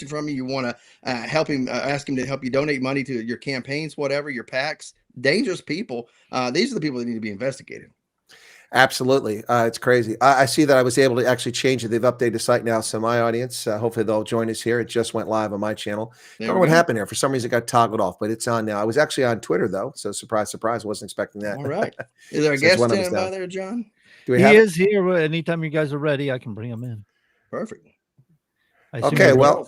from you, you want to help him, ask him to help you donate money to your campaigns, whatever, your PACs, dangerous people. These are the people that need to be investigated. Absolutely. It's crazy. I see that I was able to actually change it. They've updated the site now. So my audience, hopefully they'll join us here. It just went live on my channel. Don't know what happened there. For some reason it got toggled off, but it's on now. I was actually on Twitter though. So surprise, surprise. Wasn't expecting that. All right. Is there a guest standing by there, John? Do we he have is here. Anytime you guys are ready, I can bring him in. Perfect. Okay. Well,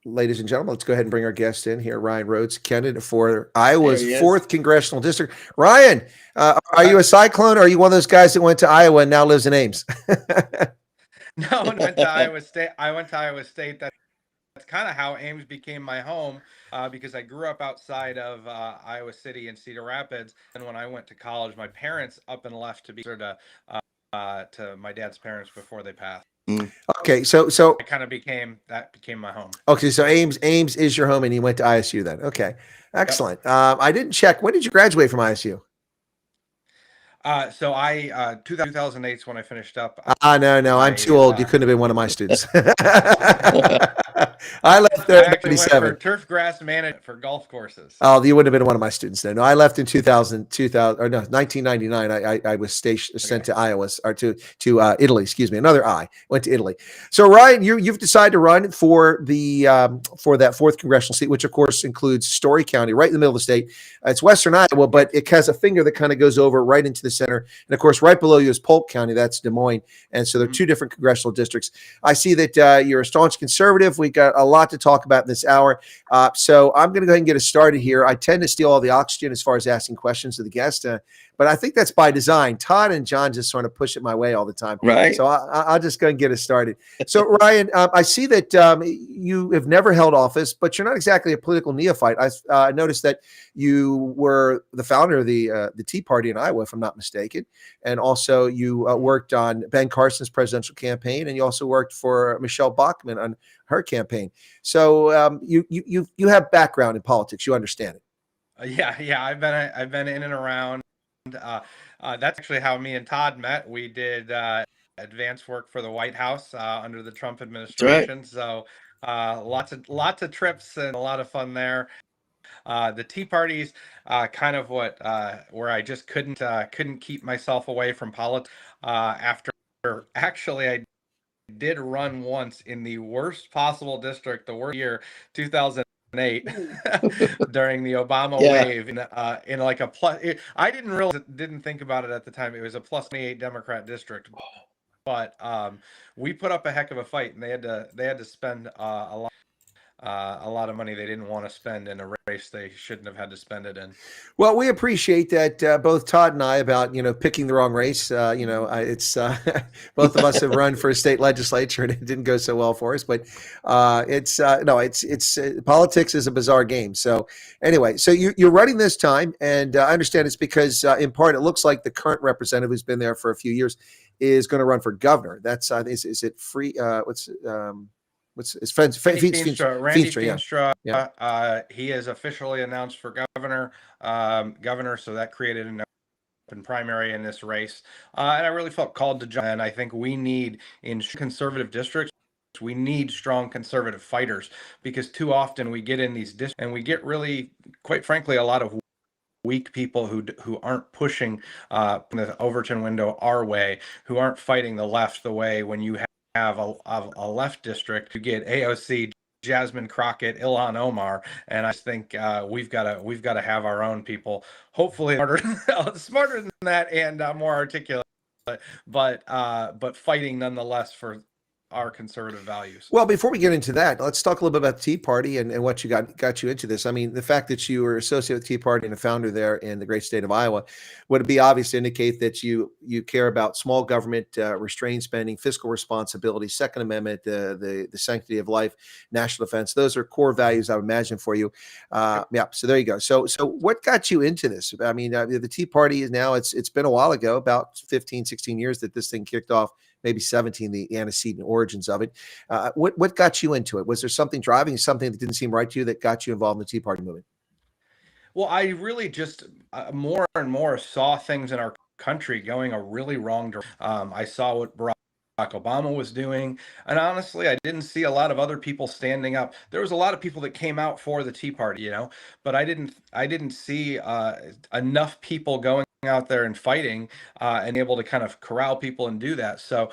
ladies and gentlemen, let's go ahead and bring our guest in here. Ryan Rhodes, candidate for Iowa's 4th Congressional District. Ryan, are you a Cyclone or are you one of those guys that went to Iowa and now lives in Ames? No, I went to Iowa State. That's kind of how Ames became my home because I grew up outside of Iowa City and Cedar Rapids. And when I went to college, my parents up and left to be to my dad's parents before they passed. Okay, so it kind of became my home. Okay, so Ames is your home, and you went to ISU then. Okay, excellent. Yep. I didn't check. When did you graduate from ISU? So 2008 is when I finished up. No, I'm too old. You couldn't have been one of my students. I left there in 1997. For turf grass management for golf courses. Oh, you wouldn't have been one of my students then. No, I left in 1999. I was sent to Iowa or to Italy. Excuse me, another I went to Italy. So Ryan, you've decided to run for the for that 4th congressional seat, which of course includes Story County, right in the middle of the state. It's Western Iowa, but it has a finger that kind of goes over right into the center. And of course, right below you is Polk County. That's Des Moines. And so there are 2 different congressional districts. I see that you're a staunch conservative. We got a lot to talk about in this hour. So I'm going to go ahead and get us started here. I tend to steal all the oxygen as far as asking questions to the guest, but I think that's by design. Todd and John just sort of push it my way all the time. Right. So I'll just go and get us started. So Ryan, I see that you have never held office, but you're not exactly a political neophyte. I noticed that you were the founder of the Tea Party in Iowa, if I'm not mistaken. And also you worked on Ben Carson's presidential campaign, and you also worked for Michelle Bachmann on her campaign. So you have background in politics. You understand it. Yeah. I've been in and around. That's actually how me and Todd met. We did advanced work for the White House under the Trump administration. Right. So lots of trips and a lot of fun there. The Tea Party's kind of where I just couldn't keep myself away from politics. After actually I did run once in the worst possible district, the worst year, 2008, during the Obama wave, in like a plus. I didn't think about it at the time. It was a plus 28 Democrat district, but we put up a heck of a fight, and they had to spend a lot of money they didn't want to spend in a race they shouldn't have had to spend it in. Well, we appreciate that both Todd and I about picking the wrong race. It's both of us have run for a state legislature and it didn't go so well for us. But it's politics is a bizarre game. So anyway, so you're running this time, and I understand it's because in part it looks like the current representative who's been there for a few years is going to run for governor. That's is it free? What's his friend? Randy Feenstra. Yeah. He is officially announced for governor. So that created an open primary in this race. And I really felt called to join. And I think we need, in conservative districts, we need strong conservative fighters, because too often we get in these districts and we get really, quite frankly, a lot of weak people who aren't pushing the Overton window our way, who aren't fighting the left the way. When you have a left district, you get AOC, Jasmine Crockett, Ilhan Omar, and I just think we've got to have our own people, hopefully smarter than that and more articulate, but fighting nonetheless for our conservative values. Well, before we get into that, let's talk a little bit about the Tea Party and what you got you into this. I mean, the fact that you were associated with the Tea Party and a founder there in the great state of Iowa, would it be obvious to indicate that you care about small government, restrained spending, fiscal responsibility, Second Amendment, the sanctity of life, national defense? Those are core values, I would imagine, for you. Yeah. So there you go. So what got you into this? I mean, the Tea Party is now, it's been a while ago, about 15, 16 years that this thing kicked off. Maybe 17, the antecedent origins of it. What got you into it? Was there something driving, something that didn't seem right to you that got you involved in the Tea Party movement? Well, I really just more and more saw things in our country going a really wrong direction. I saw what Barack Obama was doing. And honestly, I didn't see a lot of other people standing up. There was a lot of people that came out for the Tea Party, but I didn't see enough people going out there and fighting and able to kind of corral people and do that. So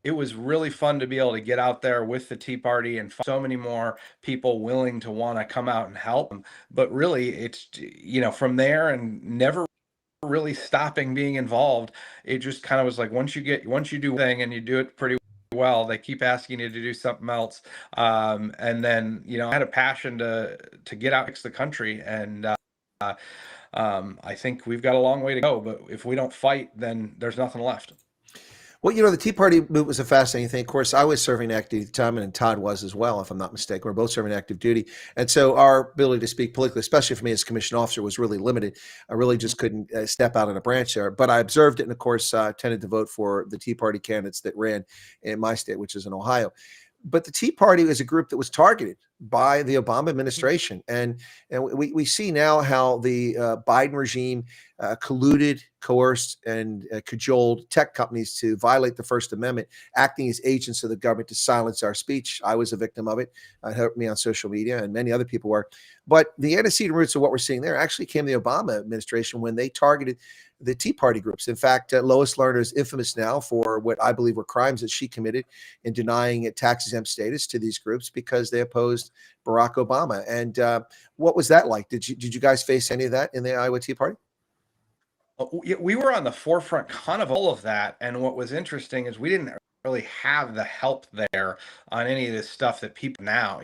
it was really fun to be able to get out there with the Tea Party and so many more people willing to want to come out and help. But really, it's, from there and never really stopping being involved. It just kind of was like, once you do one thing and you do it pretty well, they keep asking you to do something else. And then, I had a passion to get out to the country. And I think we've got a long way to go, but if we don't fight, then there's nothing left. Well, the Tea Party movement was a fascinating thing. Of course, I was serving active duty at the time, and Todd was as well, if I'm not mistaken. We're both serving active duty. And so our ability to speak politically, especially for me as commissioned officer, was really limited. I really just couldn't step out on a branch there. But I observed it, and of course, tended to vote for the Tea Party candidates that ran in my state, which is in Ohio. But the Tea Party is a group that was targeted by the Obama administration. And we see now how the Biden regime colluded, coerced, and cajoled tech companies to violate the First Amendment, acting as agents of the government to silence our speech. I was a victim of it. It hurt me on social media, and many other people were. But the antecedent roots of what we're seeing there actually came the Obama administration when they targeted the Tea Party groups. In fact, Lois Lerner is infamous now for what I believe were crimes that she committed in denying tax-exempt status to these groups because they opposed Barack Obama. And what was that like? Did you guys face any of that in the Iowa Tea Party? We were on the forefront kind of all of that. And what was interesting is we didn't really have the help there on any of this stuff that people now,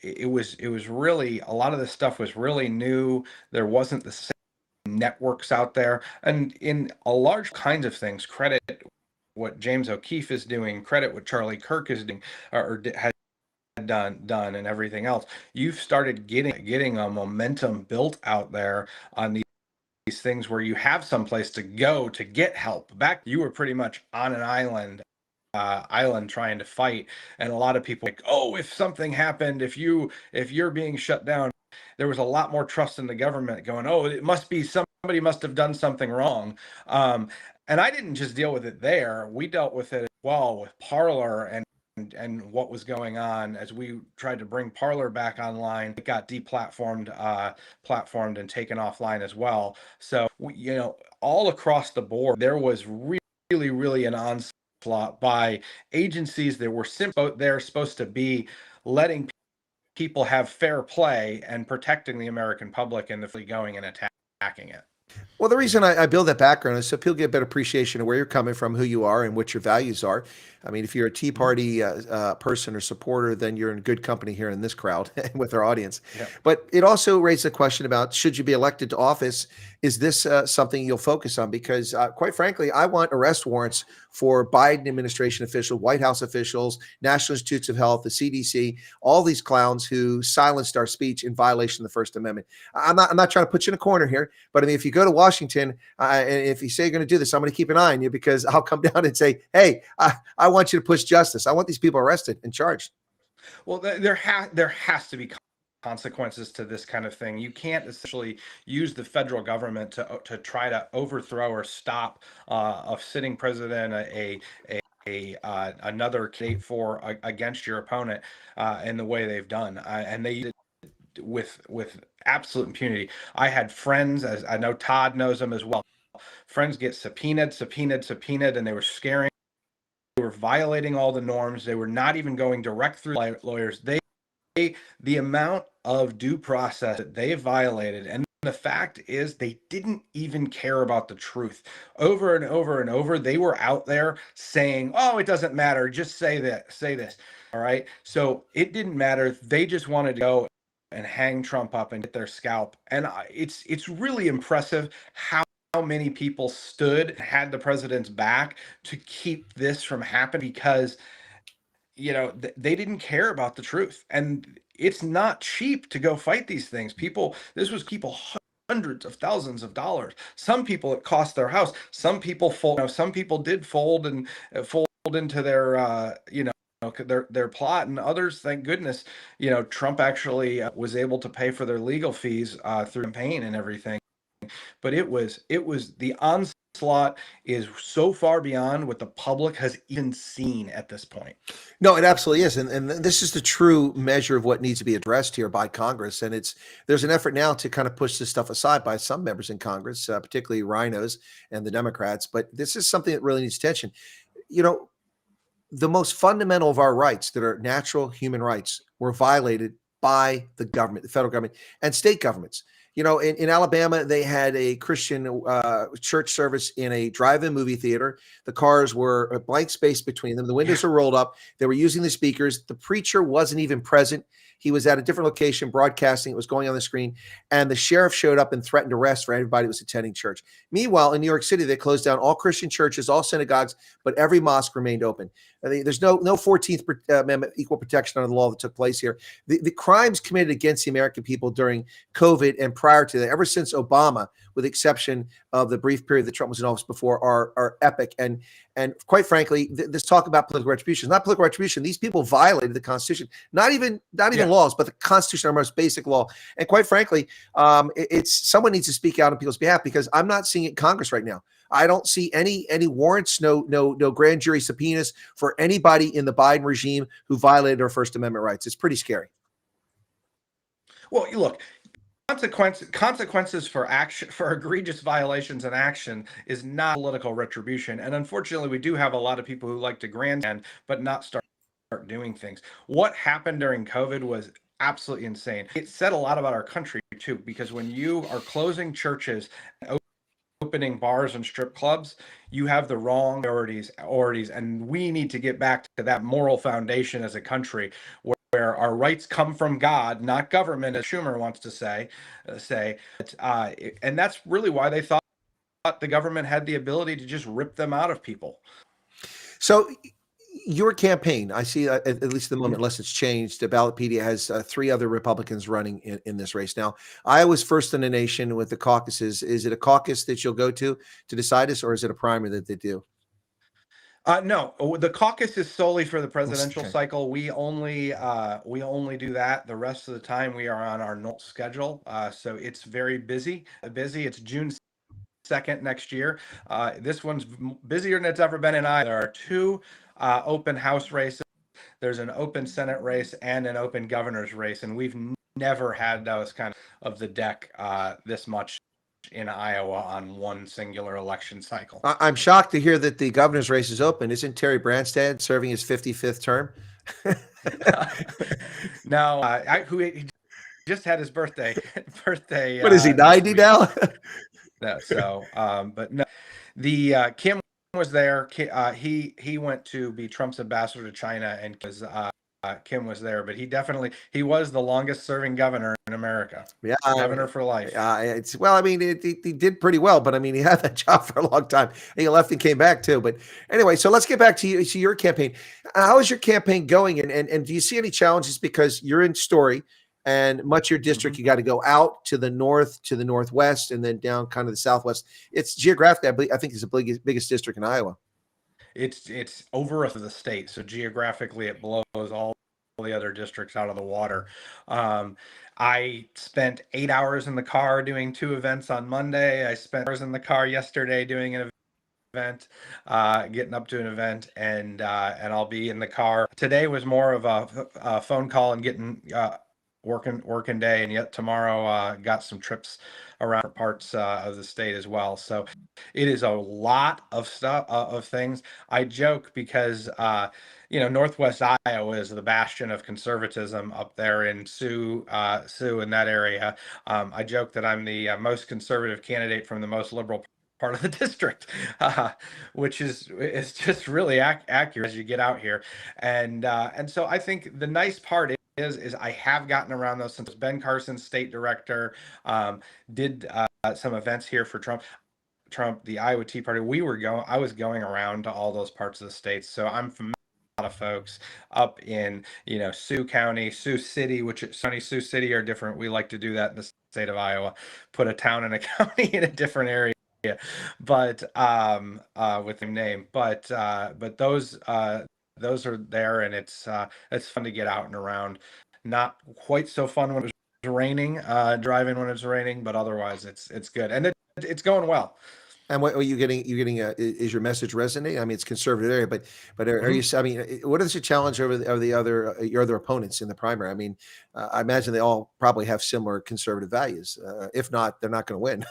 it was really, a lot of this stuff was really new. There wasn't the same networks out there. And in a large kinds of things, credit what James O'Keefe is doing, credit what Charlie Kirk is doing, or has done and everything else. You've started getting a momentum built out there on these things where you have some place to go to get help. Back, you were pretty much on an island trying to fight, and a lot of people like, oh, if something happened, if you're being shut down, there was a lot more trust in the government going, oh, it must be somebody must have done something wrong. And I didn't just deal with it there. We dealt with it as well with Parler and what was going on as we tried to bring Parler back online. It got deplatformed, platformed and taken offline as well. So, all across the board, there was really an onslaught by agencies that were they're supposed to be letting people have fair play and protecting the American public, and the going and attacking it. Well, the reason I build that background is so people get a better appreciation of where you're coming from, who you are, and what your values are. I mean, if you're a Tea Party person or supporter, then you're in good company here in this crowd with our audience. Yeah. But it also raised the question about, should you be elected to office? Is this something you'll focus on? Because quite frankly, I want arrest warrants for Biden administration officials, White House officials, National Institutes of Health, the CDC, all these clowns who silenced our speech in violation of the First Amendment. I'm not trying to put you in a corner here, but I mean, if you go to Washington, and if you say you're going to do this, I'm going to keep an eye on you, because I'll come down and say, hey, I want you to push justice. I want these people arrested and charged. Well, there has to be consequences to this kind of thing. You can't essentially use the federal government to try to overthrow or stop a sitting president, another candidate for against your opponent in the way they've done, and they did it with absolute impunity. I had friends, as I know Todd knows them as well. Friends get subpoenaed, and they were scaring. They were violating all the norms. They were not even going direct through lawyers. The amount of due process that they violated, and the fact is they didn't even care about the truth. Over and over and over, they were out there saying, oh, it doesn't matter, just say this. All right. So it didn't matter. They just wanted to go and hang Trump up and get their scalp. And it's really impressive how many people stood and had the president's back to keep this from happening, because they didn't care about the truth. And it's not cheap to go fight these things. This was people hundreds of thousands of dollars. Some people, it cost their house. Some people some people did fold into their their plot, and others, thank goodness, Trump actually was able to pay for their legal fees through campaign and everything. But it was the onslaught onslaught is so far beyond what the public has even seen at this point. No, it absolutely is. And this is the true measure of what needs to be addressed here by Congress. And there's an effort now to kind of push this stuff aside by some members in Congress, particularly rhinos and the Democrats. But this is something that really needs attention. You know, the most fundamental of our rights that are natural human rights were violated by the government, the federal government, and state governments. You know, in Alabama, they had a Christian church service in a drive-in movie theater. The cars were a blank space between them. The windows were rolled up. They were using the speakers. The preacher wasn't even present. He was at a different location broadcasting. It was going on the screen. And the sheriff showed up and threatened arrest for everybody who was attending church. Meanwhile, in New York City, they closed down all Christian churches, all synagogues, but every mosque remained open. There's no 14th Amendment equal protection under the law that took place here. The crimes committed against the American people during COVID and prior to that, ever since Obama, with the exception of the brief period that Trump was in office before, are epic. And quite frankly, this talk about political retribution is not political retribution. These people violated the Constitution, not even laws, but the Constitution, our most basic law. And quite frankly, it's someone needs to speak out on people's behalf, because I'm not seeing it in Congress right now. I don't see any warrants, no grand jury subpoenas for anybody in the Biden regime who violated our First Amendment rights. It's pretty scary. Well, look, consequences for action, for egregious violations and action, is not political retribution. And unfortunately, we do have a lot of people who like to grandstand but not start doing things. What happened during COVID was absolutely insane. It said a lot about our country too, because when you are closing churches and opening bars and strip clubs, you have the wrong priorities, and we need to get back to that moral foundation as a country where our rights come from God, not government, as Schumer wants to say. And that's really why they thought the government had the ability to just rip them out of people. So your campaign, I see, at least at the moment, unless it's changed, the Ballotpedia has 3 other Republicans running in this race. Now, Iowa's first in the nation with the caucuses. Is it a caucus that you'll go to decide this, or is it a primary that they do? No, the caucus is solely for the presidential cycle. We only do that. The rest of the time we are on our normal schedule. So it's very busy. It's June 2nd next year. This one's busier than it's ever been in Iowa. There are 2 open House races. There's an open Senate race and an open governor's race, and we've never had those kind of the deck this much in Iowa on one singular election cycle. I'm shocked to hear that the governor's race is open. Isn't Terry Branstad serving his 55th term? No, he just had his birthday. What is he, 90 now? No, so, but no, the Kim was there. He went to be Trump's ambassador to China, and because Kim was there, but he was the longest serving governor in America. Yeah, governor for life. Well, I mean, he did pretty well, but I mean, he had that job for a long time. He left and came back too. But anyway, so let's get back to your campaign. How is your campaign going? And do you see any challenges, because you're in Story, and much of your district, you got to go out to the north, to the northwest, and then down kind of the southwest. It's geographically, I think it's the biggest district in Iowa. It's over the state, so geographically it blows all the other districts out of the water. I spent 8 hours in the car doing 2 events on Monday. I spent hours in the car yesterday doing an event, getting up to an event, and I'll be in the car. Today was more of a phone call and getting working day, and yet tomorrow got some trips around parts of the state as well. So it is a lot of stuff, of things. I joke because Northwest Iowa is the bastion of conservatism up there in Sioux in that area. I joke that I'm the most conservative candidate from the most liberal part of the district, which is just really accurate as you get out here. And so I think the nice part is I have gotten around those since Ben Carson, state director, did some events here for Trump, the Iowa Tea Party. I was going around to all those parts of the state, so I'm familiar with a lot of folks up in Sioux County, Sioux City, Sioux City are different. We like to do that in the state of Iowa, put a town and a county in a different area. But with the name, but those are there, and it's fun to get out and around. Not quite so fun when it was raining, driving when it's raining, but otherwise it's good, and it's going well. And what are you getting? You getting is your message resonating? I mean, it's conservative area, but are Mhm. you? I mean, what is your challenge over the other your other opponents in the primary? I mean, I imagine they all probably have similar conservative values. If not, they're not going to win.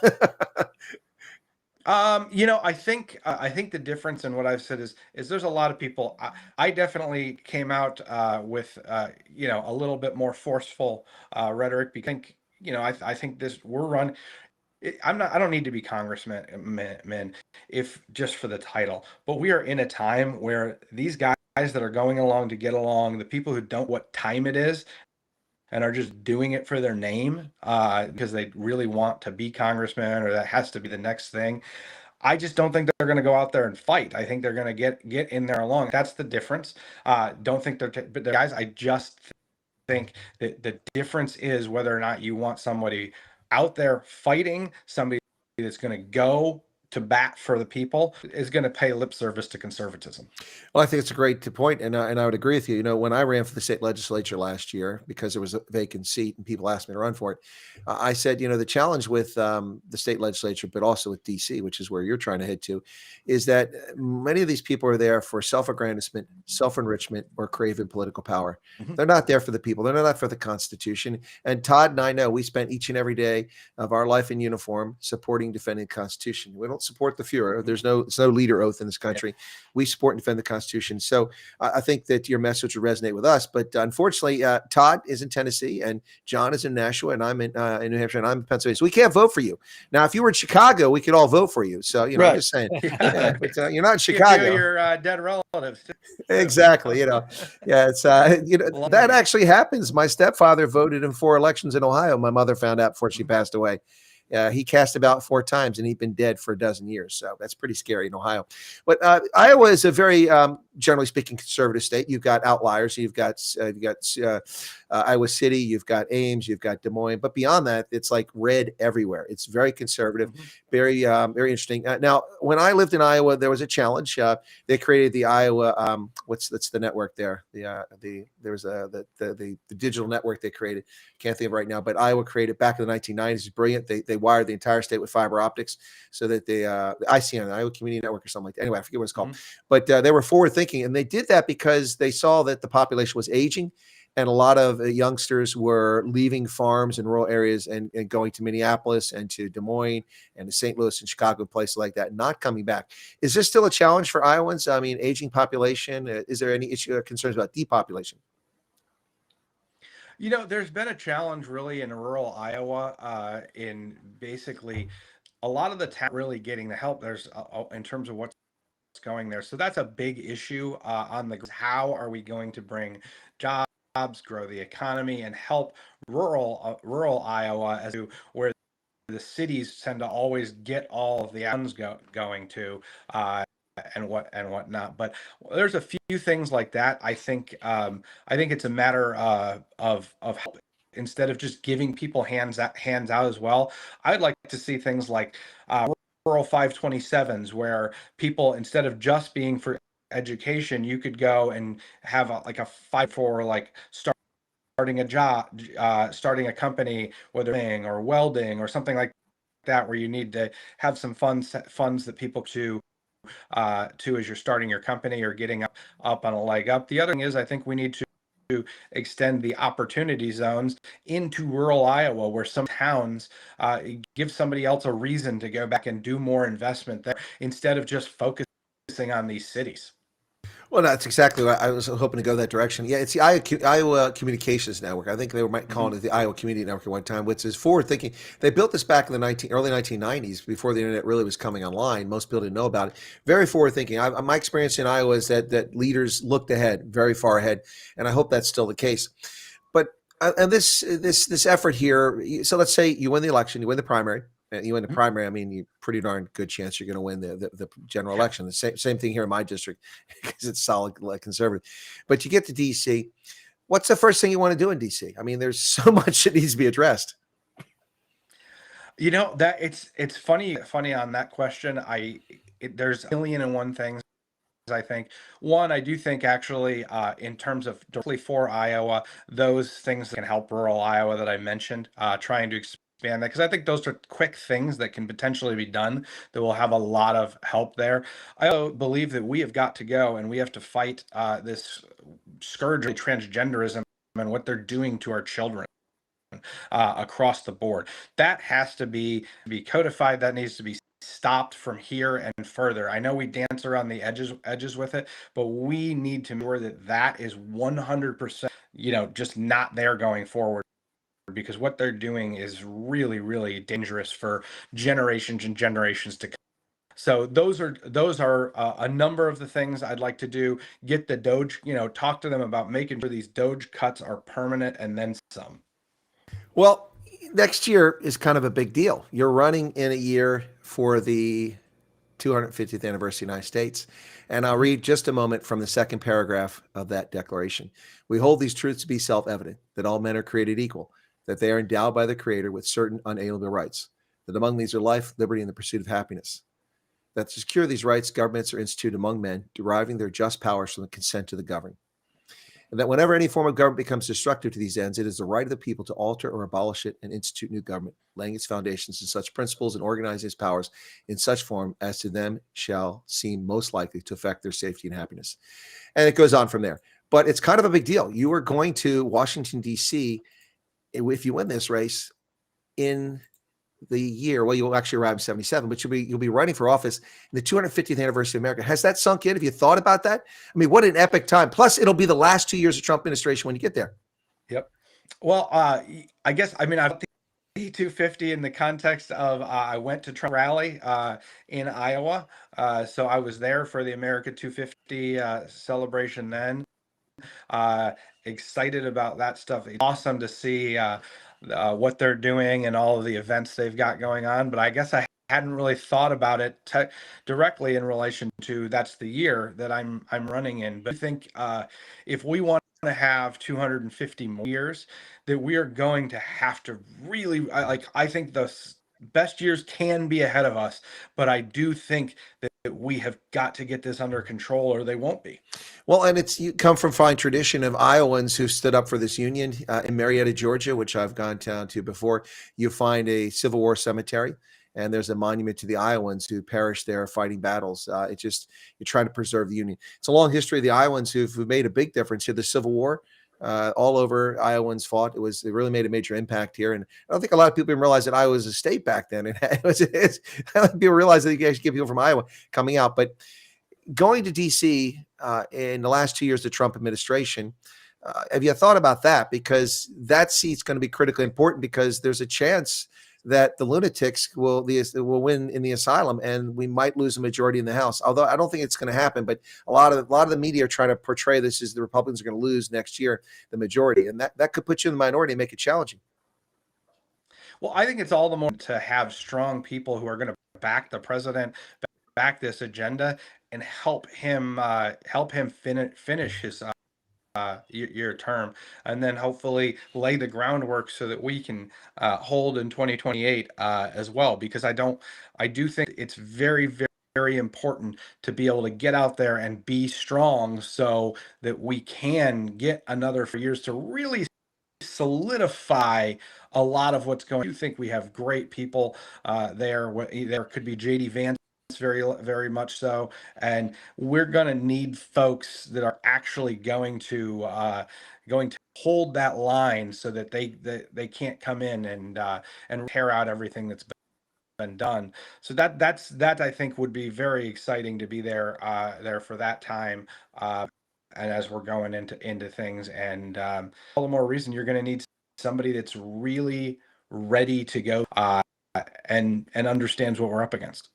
I think the difference in what I've said is there's a lot of people. I definitely came out with a little bit more forceful rhetoric because I think this we're run. I don't need to be congressman men if just for the title, but we are in a time where these guys that are going along to get along, the people who don't what time it is and are just doing it for their name because they really want to be congressman or that has to be the next thing. I just don't think they're going to go out there and fight. I think they're going to get in there along. That's the difference. Don't think but the guys. I just think that the difference is whether or not you want somebody out there fighting, somebody that's going to go to bat for the people, is going to pay lip service to conservatism. Well, I think it's a great point, and I would agree with you. You know, when I ran for the state legislature last year, because there was a vacant seat and people asked me to run for it, I said, you know, the challenge with the state legislature, but also with DC, which is where you're trying to head to, is that many of these people are there for self-aggrandizement, self-enrichment, or craving political power. Mhm. They're not there for the people. They're not for the Constitution. And Todd and I know we spent each and every day of our life in uniform supporting, defending the Constitution. We don't support the Fuhrer. There's no leader oath in this country. We support and defend the Constitution. So I think that your message would resonate with us. But unfortunately, Todd is in Tennessee and John is in Nashua and I'm in New Hampshire and I'm in Pennsylvania. So we can't vote for you. Now, if you were in Chicago, we could all vote for you. So, you know, I'm just saying, yeah, but you're not in Chicago. Your dead relatives. Exactly. You know, yeah, it's, that actually happens. My stepfather voted in 4 elections in Ohio. My mother found out before she passed away. He cast about 4 times and he'd been dead for a dozen years. So that's pretty scary in Ohio. But Iowa is a very, generally speaking, conservative state. You've got outliers. You've got Iowa City. You've got Ames. You've got Des Moines. But beyond that, it's like red everywhere. It's very conservative, very, very interesting. Now, when I lived in Iowa, there was a challenge. They created the Iowa. That's the network there. There was the digital network they created. Can't think of it right now, but Iowa created back in the 1990s. It's brilliant. They wired the entire state with fiber optics so that the ICN, the Iowa Community Network or something like that. Anyway, I forget what it's called, but they were forward thinking, and they did that because they saw that the population was aging, and a lot of youngsters were leaving farms in rural areas and going to Minneapolis and to Des Moines and to St. Louis and Chicago, places like that, not coming back. Is this still a challenge for Iowans? I mean, aging population. Is there any issue or concerns about depopulation? You know, there's been a challenge really in rural Iowa in basically a lot of the town really getting the help. There's in terms of what's going there. So that's a big issue on the how are we going to bring jobs, grow the economy, and help rural Iowa as to where the cities tend to always get all of the funds going to. And whatnot, but there's a few things like that. I think it's a matter of help instead of just giving people hands out as well. I'd like to see things like rural 527s where people, instead of just being for education, you could go and have a 5 for like starting a job, starting a company, whether or welding or something like that, where you need to have some funds that people to as you're starting your company or getting up on a leg up. The other thing is, I think we need to extend the opportunity zones into rural Iowa, where some towns give somebody else a reason to go back and do more investment there instead of just focusing on these cities. Well, that's exactly what I was hoping to go that direction. Yeah, it's the Iowa Communications Network. I think they might call it the Iowa Community Network at one time, which is forward thinking. They built this back in the early 1990s, before the internet really was coming online. Most people didn't know about it. Very forward thinking. My experience in Iowa is that leaders looked ahead, very far ahead, and I hope that's still the case. But and this effort here. So let's say you win the election, you win the primary. You win the primary, I mean, you pretty darn good chance you're going to win the general election. The same thing here in my district because it's solid conservative. But you get to DC. What's the first thing you want to do in DC? I mean, there's so much that needs to be addressed. You know, that it's funny on that question. There's a million and one things. I think one, I do think actually in terms of directly for Iowa, those things that can help rural Iowa that I mentioned, trying to expand that, because I think those are quick things that can potentially be done that will have a lot of help there. I also believe that we have got to go and we have to fight this scourge of transgenderism and what they're doing to our children across the board. That has to be codified. That needs to be stopped from here and further. I know we dance around the edges with it, but we need to make sure that that is 100%, just not there going forward, because what they're doing is really, really dangerous for generations and generations to come. So those are a number of the things I'd like to do. Get the Doge, talk to them about making sure these Doge cuts are permanent and then some. Well, next year is kind of a big deal. You're running in a year for the 250th anniversary of the United States. And I'll read just a moment from the second paragraph of that declaration. We hold these truths to be self-evident, that all men are created equal, that they are endowed by the Creator with certain unalienable rights, that among these are life, liberty, and the pursuit of happiness. That to secure these rights, governments are instituted among men, deriving their just powers from the consent of the governed. And that whenever any form of government becomes destructive to these ends, it is the right of the people to alter or abolish it and institute new government, laying its foundations in such principles and organizing its powers in such form as to them shall seem most likely to affect their safety and happiness. And it goes on from there. But it's kind of a big deal. You are going to Washington, D.C., if you win this race, in the year, well, you'll actually arrive in 77, but you'll be running for office in the 250th anniversary of America. Has that sunk in? Have you thought about that? I mean, what an epic time. Plus, it'll be the last 2 years of Trump administration when you get there. Yep. Well, I guess, I the 250 in the context of I went to Trump rally in Iowa. So I was there for the America 250 celebration then. Excited about that stuff. It's awesome to see what they're doing and all of the events they've got going on. But I guess I hadn't really thought about it directly in relation to that's the year that I'm running in. But I think if we want to have 250 more years, that we are going to have to really I think the best years can be ahead of us, but I do think that we have got to get this under control or they won't be. Well, and you come from fine tradition of Iowans who stood up for this union in Marietta, Georgia, which I've gone down to before. You find a Civil War cemetery, and there's a monument to the Iowans who perished there fighting battles. You're trying to preserve the union. It's a long history of the Iowans who've made a big difference here. The Civil War, all over Iowans fought. It really made a major impact here. And I don't think a lot of people even realize that Iowa was a state back then. And I don't think people realize that you actually get people from Iowa coming out. But going to D.C. In the last 2 years of the Trump administration, have you thought about that? Because that seat's going to be critically important, because there's a chance that the lunatics will win in the asylum, and we might lose a majority in the House. Although I don't think it's going to happen, but a lot of the media are trying to portray this as the Republicans are going to lose next year, the majority, and that could put you in the minority and make it challenging. Well, I think it's all the more to have strong people who are going to back the president, back this agenda, and help him finish his year term, and then hopefully lay the groundwork so that we can hold in 2028 as well. Because I do think it's very, very, very important to be able to get out there and be strong so that we can get another 4 years to really solidify a lot of what's going on. I do think we have great people there. There could be JD Vance, very, very much so, and we're going to need folks that are actually going to hold that line so that they can't come in and tear out everything that's been done. So that I think would be very exciting to be there for that time, and as we're going into things, and all the more reason you're going to need somebody that's really ready to go and understands what we're up against.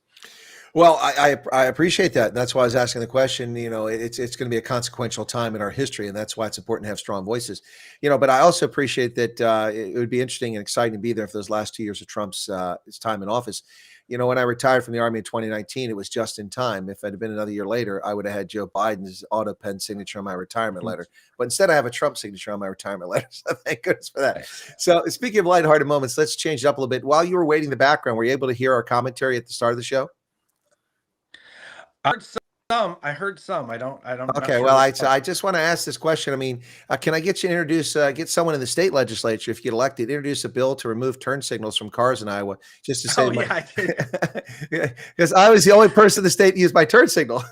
Well, I appreciate that. That's why I was asking the question. It's going to be a consequential time in our history, and that's why it's important to have strong voices. But I also appreciate that it would be interesting and exciting to be there for those last 2 years of Trump's his time in office. When I retired from the Army in 2019, it was just in time. If it had been another year later, I would have had Joe Biden's auto pen signature on my retirement letter. But instead, I have a Trump signature on my retirement letter. So thank goodness for that. So speaking of lighthearted moments, let's change it up a little bit. While you were waiting in the background, were you able to hear our commentary at the start of the show? I heard some. I heard some. I don't. Not Okay, sure well, which I just want to ask this question. I mean, can I get you to introduce, get someone in the state legislature, if you get elected, introduce a bill to remove turn signals from cars in Iowa, just to Oh save yeah, money? I did. Because I was the only person in the state to use my turn signal.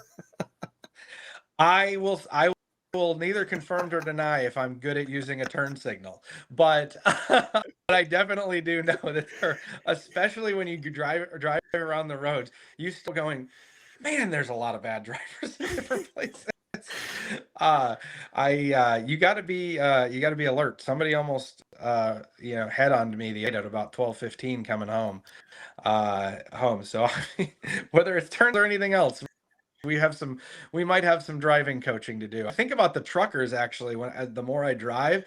I will. I will neither confirm nor deny if I'm good at using a turn signal, but but I definitely do know that there, especially when you drive around the roads, you still going, man, there's a lot of bad drivers in different places. Uh, you got to be alert. Somebody almost head on me the at about 12:15 coming home. So I mean, whether it's turns or anything else, we might have some driving coaching to do. I think about the truckers actually the more I drive,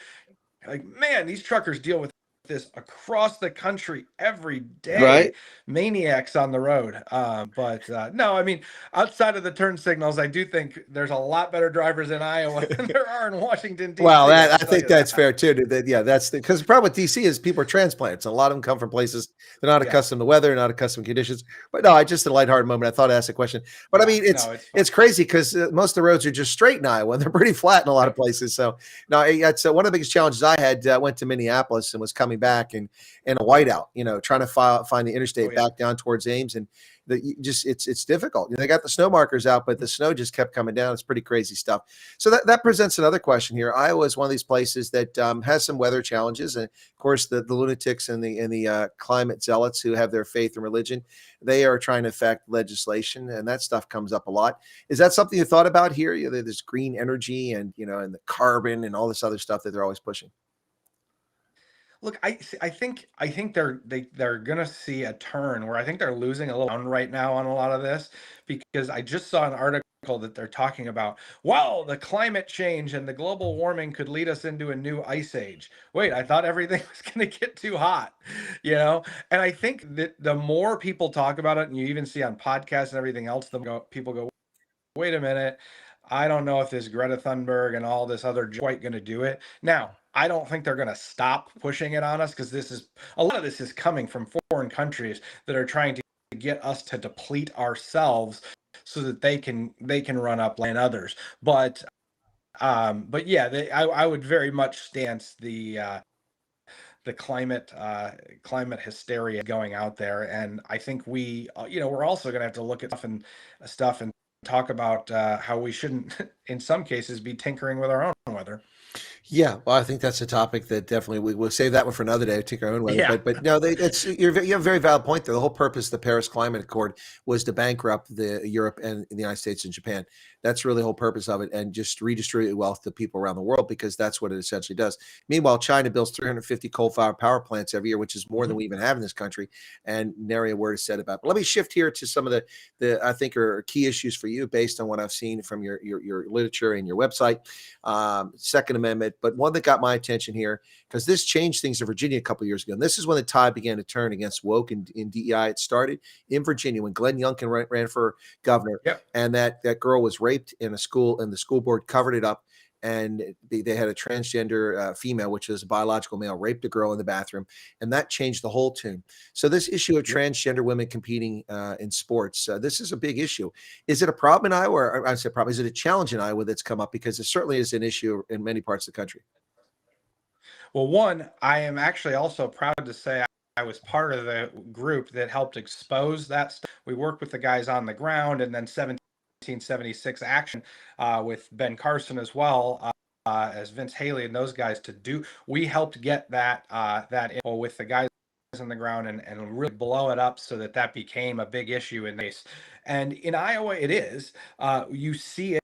like, man, these truckers deal with this across the country every day. Right. Maniacs on the road. But no, I mean, outside of the turn signals, I do think there's a lot better drivers in Iowa than there are in Washington, D.C. Well, I I tell think you that's that. fair too. Yeah, that's because the problem with DC is people are transplants. A lot of them come from places they're not Yeah. accustomed to weather, not accustomed to conditions. But no, I just a lighthearted moment. I thought I'd ask a question. But I Yeah, mean, no, it's fine. it's crazy because most of the roads are just straight in Iowa, and they're pretty flat in a lot of Yep. places. So no, it's one of the biggest challenges I had. Went to Minneapolis and was coming back and in a whiteout, trying to find the interstate Oh, yeah. back down towards Ames, and it's difficult. They got the snow markers out, but the snow just kept coming down. It's pretty crazy stuff. So that presents another question here. Iowa is one of these places that has some weather challenges, and of course the lunatics and the climate zealots who have their faith and religion, they are trying to affect legislation, and that stuff comes up a lot. Is that something you thought about here? There's green energy and and the carbon and all this other stuff that they're always pushing. Look, I think they're gonna see a turn where I think they're losing a little ground right now on a lot of this, because I just saw an article that they're talking about, well, the climate change and the global warming could lead us into a new ice age. Wait, I thought everything was gonna get too hot, And I think that the more people talk about it, and you even see on podcasts and everything else, people go, wait a minute, I don't know if this Greta Thunberg and all this other quite going to do it. Now, I don't think they're going to stop pushing it on us, because a lot of this is coming from foreign countries that are trying to get us to deplete ourselves so that they can run up and others. But yeah, I would very much stance the climate hysteria going out there, and I think we're also going to have to look at stuff and talk about how we shouldn't in some cases be tinkering with our own weather. Yeah, well, I think that's a topic that definitely we'll save that one for another day. Take our own weather, Yeah. but no, you have a very valid point there. The whole purpose of the Paris Climate Accord was to bankrupt Europe and the United States and Japan. That's really the whole purpose of it, and just redistribute wealth to people around the world, because that's what it essentially does. Meanwhile, China builds 350 coal-fired power plants every year, which is more than we even have in this country, and nary a word is said about it. But let me shift here to some of the I think are key issues for you based on what I've seen from your literature and your website. Second Amendment. But one that got my attention here, because this changed things in Virginia a couple of years ago, and this is when the tide began to turn against woke and in DEI. It started in Virginia when Glenn Youngkin ran for governor, Yep. and that girl was raped in a school, and the school board covered it up. And they had a transgender female, which is a biological male, raped a girl in the bathroom, and that changed the whole tune. So this issue of transgender women competing in sports, this is a big issue. Is it a problem in Iowa? Or I say problem. Is it a challenge in Iowa that's come up? Because it certainly is an issue in many parts of the country. Well, one, I am actually also proud to say I was part of the group that helped expose that stuff. We worked with the guys on the ground, and then 1776 action with Ben Carson as well, as Vince Haley and those guys we helped get that info with the guys on the ground, and really blow it up so that became a big issue in this. And in Iowa, it is. You see it.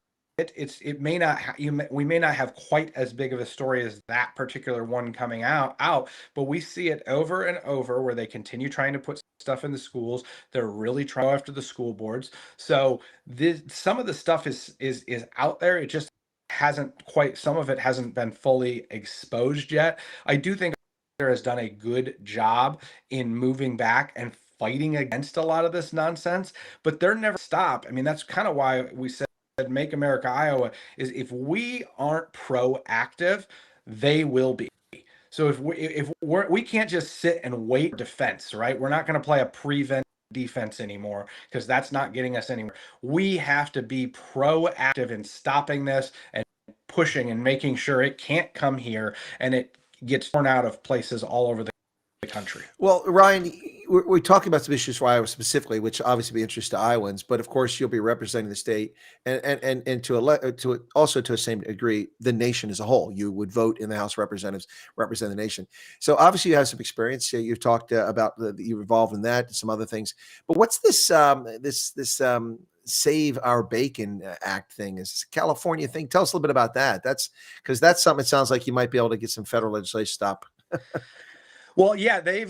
We may not have quite as big of a story as that particular one coming out, but we see it over and over where they continue trying to put stuff in the schools. They're really trying after the school boards. So some of the stuff is out there. It just some of it hasn't been fully exposed yet. I do think has done a good job in moving back and fighting against a lot of this nonsense, but they're never stop. I mean, that's kind of why we said Make America Iowa, is if we aren't proactive, they will be. So if we can't just sit and wait for defense, right? We're not going to play a prevent defense anymore, because that's not getting us anywhere. We have to be proactive in stopping this and pushing and making sure it can't come here and it gets torn out of places all over the country. Well, Ryan, we're talking about some issues for Iowa specifically, which obviously be interest to Iowans, but of course you'll be representing the state and also to a same degree the nation as a whole. You would vote in the House of Representatives, represent the nation. So obviously you have some experience. You've talked about you're involved in that and some other things. But what's this Save Our Bacon Act thing? Is this a California thing? Tell us a little bit about that. That's because that's something. It sounds like you might be able to get some federal legislation stop. Well, yeah, they've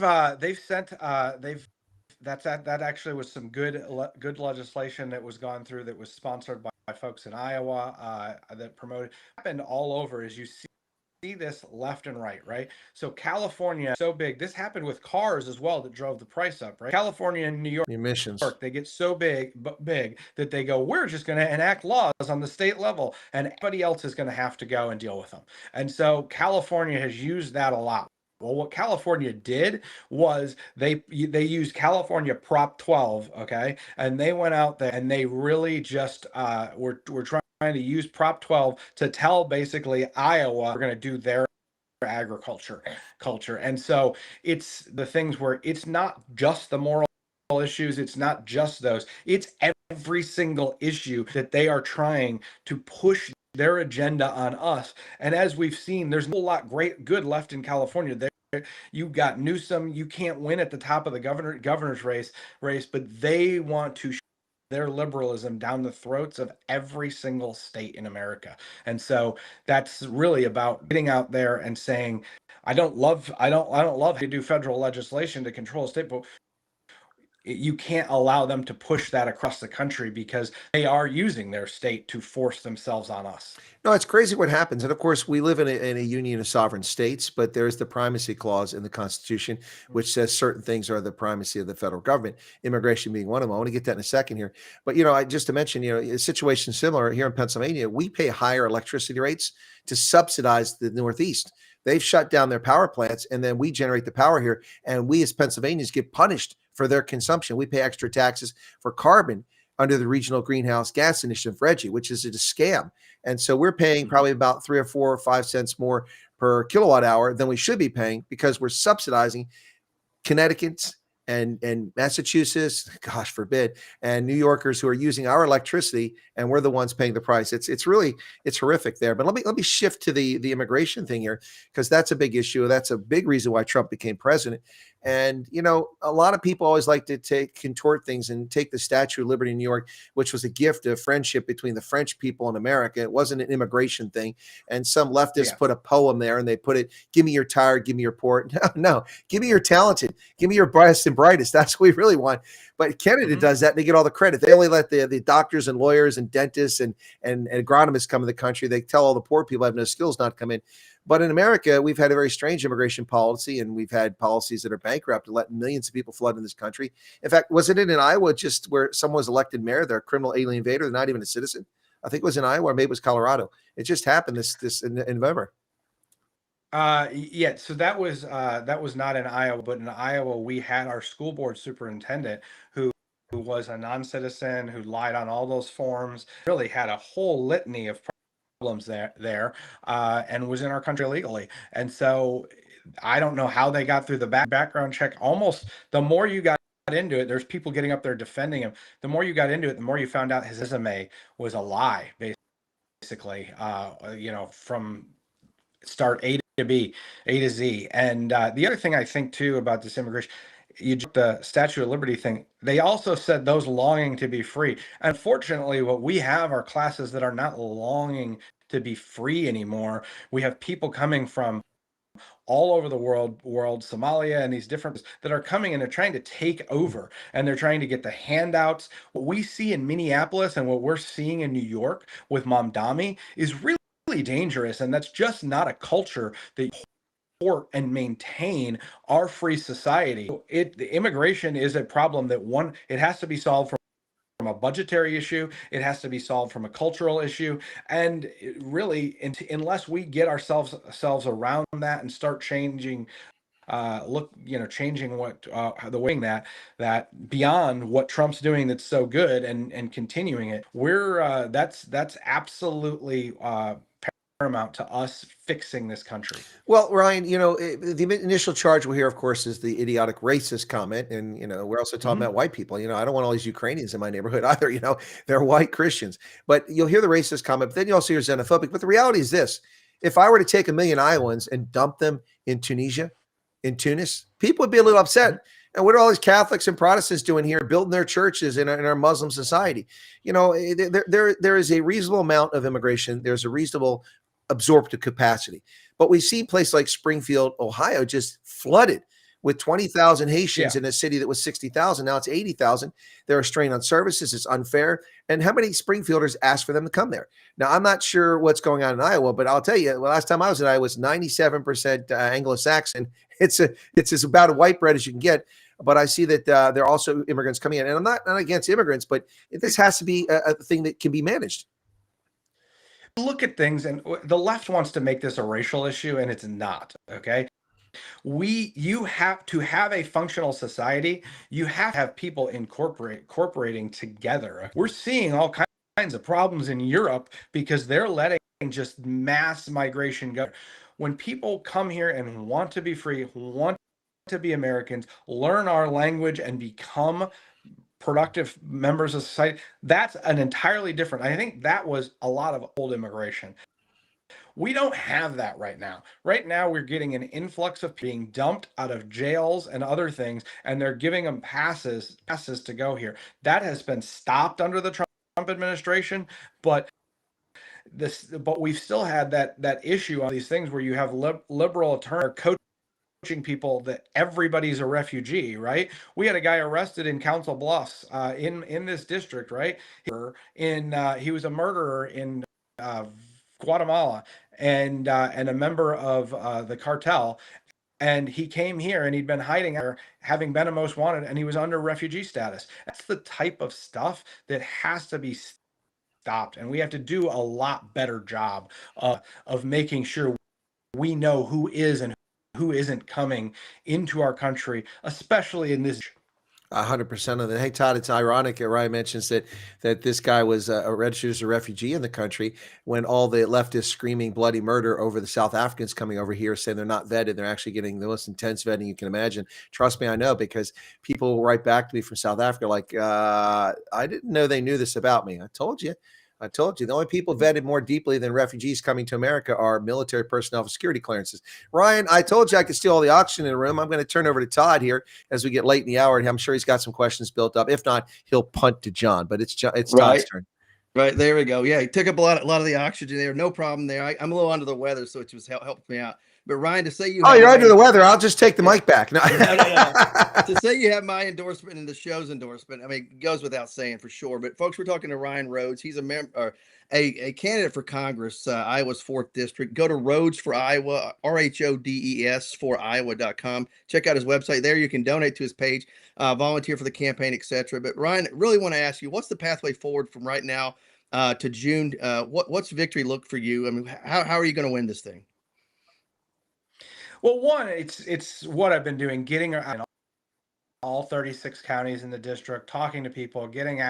sent that actually was some good legislation that was gone through, that was sponsored by folks in Iowa, that promoted, happened all over, as you see this left and right. So California, so big. This happened with cars as well, that drove the price up, right? California and New York, Emissions. they get so big that they go, we're just going to enact laws on the state level, and everybody else is going to have to go and deal with them. And so California has used that a lot. Well, what California did was they used California Prop 12, okay, and they went out there and they really just were trying to use Prop 12 to tell basically Iowa we're going to do their agriculture culture. And so it's the things where it's not just the moral issues, it's not just those, it's every single issue that they are trying to push their agenda on us. And as we've seen, there's a whole lot good left in California. You got Newsom. You can't win at the top of the governor's race, but they want to their liberalism down the throats of every single state in America. And so that's really about getting out there and saying, I don't love to do federal legislation to control a state, but you can't allow them to push that across the country, because they are using their state to force themselves on us. No, it's crazy what happens. And of course, we live in a union of sovereign states, but there's the primacy clause in the Constitution, which says certain things are the primacy of the federal government, immigration being one of them. I want to get that in a second here. But, just to mention, a situation similar here in Pennsylvania, we pay higher electricity rates to subsidize the Northeast. They've shut down their power plants, and then we generate the power here. And we as Pennsylvanians get punished for their consumption. We pay extra taxes for carbon under the Regional Greenhouse Gas Initiative, RGGI, which is a scam. And so we're paying probably about 3 or 4 or 5 cents more per kilowatt hour than we should be paying, because we're subsidizing Connecticut's and Massachusetts, gosh forbid, and New Yorkers who are using our electricity, and we're the ones paying the price. It's horrific there. But let me shift to the immigration thing here, because that's a big issue. That's a big reason why Trump became president. And a lot of people always like to contort things and take the Statue of Liberty in New York, which was a gift of friendship between the French people and America. It wasn't an immigration thing. And some leftists put a poem there, and they put it, "Give me your tired, give me your poor." No, give me your talented, give me your brightest and brightest. That's what we really want. But Canada does that, and they get all the credit. They only let the doctors and lawyers and dentists and agronomists come in the country. They tell all the poor people have no skills not come in. But in America, we've had a very strange immigration policy, and we've had policies that are bankrupt to let millions of people flood in this country. In fact, wasn't it in Iowa just where someone was elected mayor? They're a criminal alien invader. They're not even a citizen. I think it was in Iowa, or maybe it was Colorado. It just happened this in November. Yeah, so that was not in Iowa, but in Iowa we had our school board superintendent who was a non-citizen, who lied on all those forms, really had a whole litany of problems there, and was in our country illegally. And so I don't know how they got through the background check. Almost the more you got into it, there's people getting up there defending him. The more you got into it, the more you found out his resume was a lie, basically, from start A to B, A to Z. And the other thing I think too about this immigration, the Statue of Liberty thing, they also said those longing to be free. Unfortunately, what we have are classes that are not longing to be free anymore. We have people coming from all over the world, Somalia, and these different that are coming, and they're trying to take over, and they're trying to get the handouts. What we see in Minneapolis and what we're seeing in New York with Mamdani is really dangerous, and that's just not a culture that support and maintain our free society. The immigration is a problem that it has to be solved from a budgetary issue. It has to be solved from a cultural issue, and really, unless we get ourselves around that and start changing changing what the way that beyond what Trump's doing that's so good and continuing it. We're that's absolutely paramount to us fixing this country. Well, Ryan, the initial charge we'll hear, of course, is the idiotic racist comment. And, we're also talking about white people. I don't want all these Ukrainians in my neighborhood either. They're white Christians. But you'll hear the racist comment, but then you also hear xenophobic. But the reality is this: if I were to take 1 million Iowans and dump them in Tunisia, in Tunis, people would be a little upset. And what are all these Catholics and Protestants doing here, building their churches in our Muslim society? There is a reasonable amount of immigration. There's a reasonable absorptive capacity. But we see places like Springfield, Ohio, just flooded with 20,000 Haitians in a city that was 60,000. Now it's 80,000. They're a strain on services. It's unfair. And how many Springfielders asked for them to come there? Now, I'm not sure what's going on in Iowa, but I'll tell you, last time I was in Iowa, it was 97% Anglo-Saxon. It's as about a white bread as you can get. But I see that there are also immigrants coming in. And I'm not against immigrants, but this has to be a thing that can be managed. Look at things, and the left wants to make this a racial issue, and it's not. Okay, you have to have a functional society. You have to have people incorporating together. We're seeing all kinds of problems in Europe because they're letting just mass migration go. When people come here and want to be free, want to be Americans, learn our language, and become productive members of society, that's an entirely different. I think that was a lot of old immigration. We don't have that right now. Right now, we're getting an influx of being dumped out of jails and other things, and they're giving them passes to go here. That has been stopped under the Trump administration, but we've still had that issue on these things where you have liberal attorney coaching people that everybody's a refugee, right? We had a guy arrested in Council Bluffs in this district, right? He was a murderer in Guatemala and a member of the cartel. And he came here and he'd been hiding there, having been a most wanted, and he was under refugee status. That's the type of stuff that has to be stopped. And we have to do a lot better job of making sure we know who is and who isn't coming into our country, especially in this. 100% of it. Hey, Todd, it's ironic that Ryan mentions that this guy was registered as a refugee in the country when all the leftists screaming bloody murder over the South Africans coming over here saying they're not vetted. They're actually getting the most intense vetting you can imagine. Trust me, I know, because people will write back to me from South Africa like, I didn't know they knew this about me. I told you. The only people vetted more deeply than refugees coming to America are military personnel for security clearances. Ryan, I told you I could steal all the oxygen in the room. I'm going to turn over to Todd here as we get late in the hour. And I'm sure he's got some questions built up. If not, he'll punt to John, but it's Todd's turn. Right, there we go. Yeah, he took up a lot of the oxygen there. No problem there. I'm a little under the weather, so it just helped me out. But Ryan, to say you're under the weather, I'll just take the mic back. No. To say you have my endorsement and the show's endorsement, I mean, it goes without saying for sure. But folks, we're talking to Ryan Rhodes. He's a candidate for Congress, Iowa's 4th district. Go to Rhodes for Iowa, RHODES for Iowa.com. Check out his website. There you can donate to his page, volunteer for the campaign, etc. But Ryan, really want to ask you, what's the pathway forward from right now to June? What's victory look for you? I mean, how are you going to win this thing? Well, one, it's what I've been doing, getting in all 36 counties in the district, talking to people, getting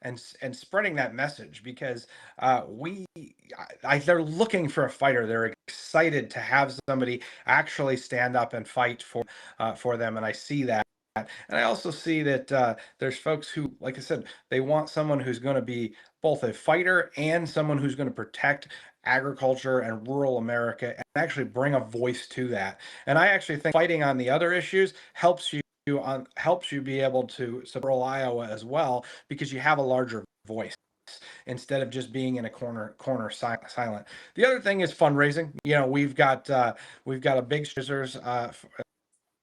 and spreading that message, because they're looking for a fighter. They're excited to have somebody actually stand up and fight for them, and I see that. And I also see that there's folks who, like I said, they want someone who's going to be both a fighter and someone who's going to protect agriculture and rural America and actually bring a voice to that. And I actually think fighting on the other issues helps you be able to support Iowa as well, because you have a larger voice instead of just being in a corner silent. The other thing is fundraising. We've got a big scissors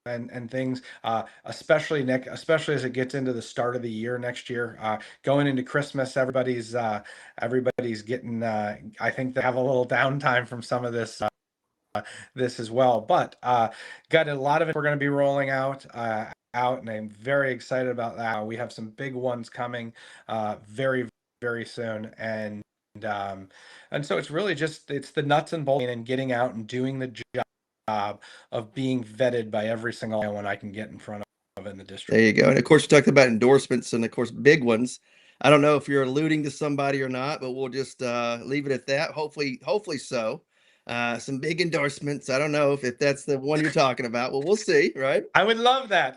and things, especially as it gets into the start of the year next year, going into Christmas, everybody's getting. I think they have a little downtime from some of this as well. But got a lot of it we're going to be rolling out, and I'm very excited about that. We have some big ones coming very, very soon, and so it's really just the nuts and bolts and getting out and doing the job. of being vetted by every single one I can get in front of in the district. There you go. And of course, you talked about endorsements and of course, big ones. I don't know if you're alluding to somebody or not, but we'll just leave it at that. Hopefully so. Some big endorsements. I don't know if that's the one you're talking about. Well, we'll see, right? I would love that.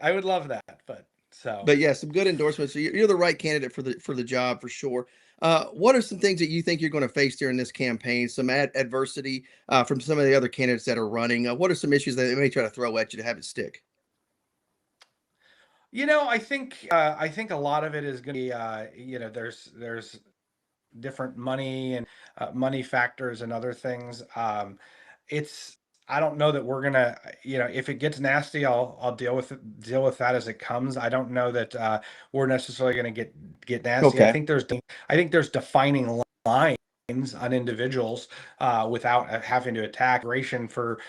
But yeah, some good endorsements. So you're the right candidate for the job for sure. What are some things that you think you're going to face during this campaign? Some adversity from some of the other candidates that are running. What are some issues that they may try to throw at you to have it stick? I think a lot of it is going to be there's different money and money factors and other things. It's I don't know that we're gonna if it gets nasty, I'll deal with that as it comes. I don't know that we're necessarily going to get nasty. Okay. I think there's defining lines on individuals without having to attack immigration. For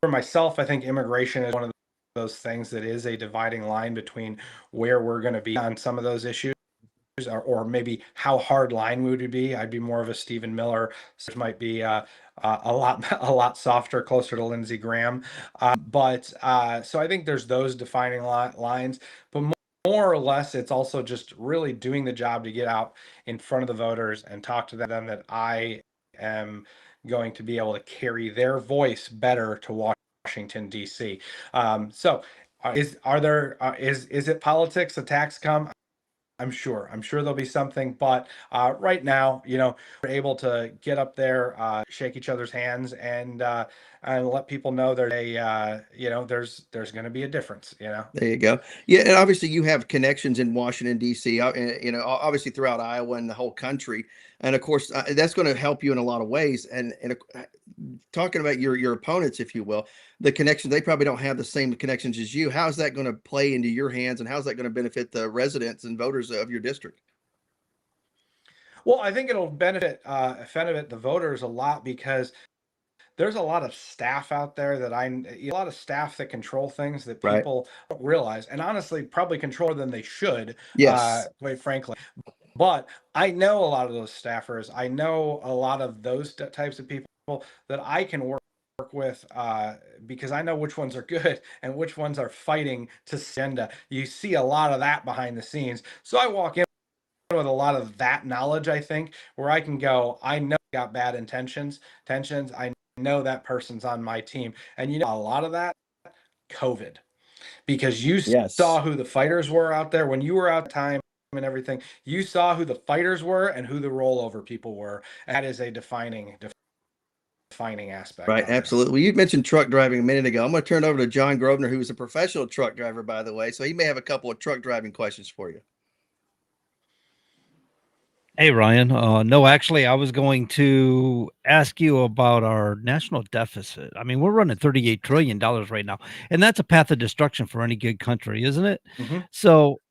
myself, I think immigration is one of those things that is a dividing line between where we're going to be on some of those issues, or maybe how hard line would it be. I'd be more of a Stephen Miller. So it might be a lot softer, closer to Lindsey Graham. So I think there's those defining lines, but more or less, it's also just really doing the job to get out in front of the voters and talk to them that I am going to be able to carry their voice better to Washington, D.C. Is it politics? Attacks come. I'm sure there'll be something, but right now, we're able to get up there, shake each other's hands, and let people know there's going to be a difference. There you go. Yeah, and obviously you have connections in Washington D.C. Obviously throughout Iowa and the whole country, and of course that's going to help you in a lot of ways. And talking about your opponents, if you will, the connections, they probably don't have the same connections as you. How's that going to play into your hands, and how's that going to benefit the residents and voters of your district? Well, I think it'll benefit the voters a lot, because there's a lot of staff out there a lot of staff that control things that Right. people don't realize, and honestly probably control than they should. Yes. Quite frankly. But I know a lot of those staffers. I know a lot of those types of people that I can work with, because I know which ones are good and which ones are fighting to agenda. You see a lot of that behind the scenes. So I walk in with a lot of that knowledge, I think, where I can go, I know I got bad tensions. I know that person's on my team. And a lot of that, COVID, because you saw who the fighters were out there when you were out time and everything. You saw who the fighters were and who the rollover people were. And that is a defining aspect. Right, absolutely. Well, you mentioned truck driving a minute ago. I'm going to turn it over to John Grosvenor, who's a professional truck driver, by the way. So he may have a couple of truck driving questions for you. Hey, Ryan. No, actually, I was going to ask you about our national deficit. I mean, we're running $38 trillion right now, and that's a path of destruction for any good country, isn't it? Mm-hmm. So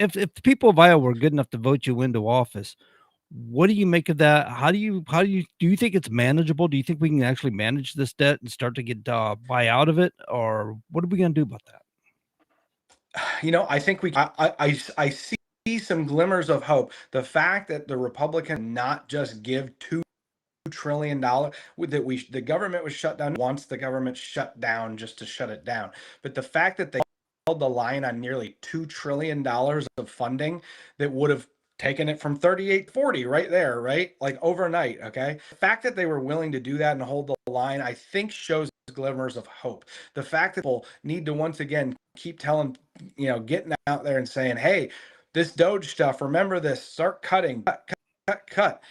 if the people of Iowa were good enough to vote you into office, what do you make of that? Do you think it's manageable? Do you think we can actually manage this debt and start to get buy out of it, or what are we going to do about that? I think I see some glimmers of hope. The fact that the Republicans not just give $2 trillion the government was shut down once the government shut down just to shut it down. But the fact that they held the line on nearly $2 trillion of funding that would have taken it from 38 to 40 right there, right? Like overnight. Okay. The fact that they were willing to do that and hold the line, I think shows glimmers of hope. The fact that people need to once again keep telling, getting out there and saying, hey, this Doge stuff, remember this, start cutting, cut.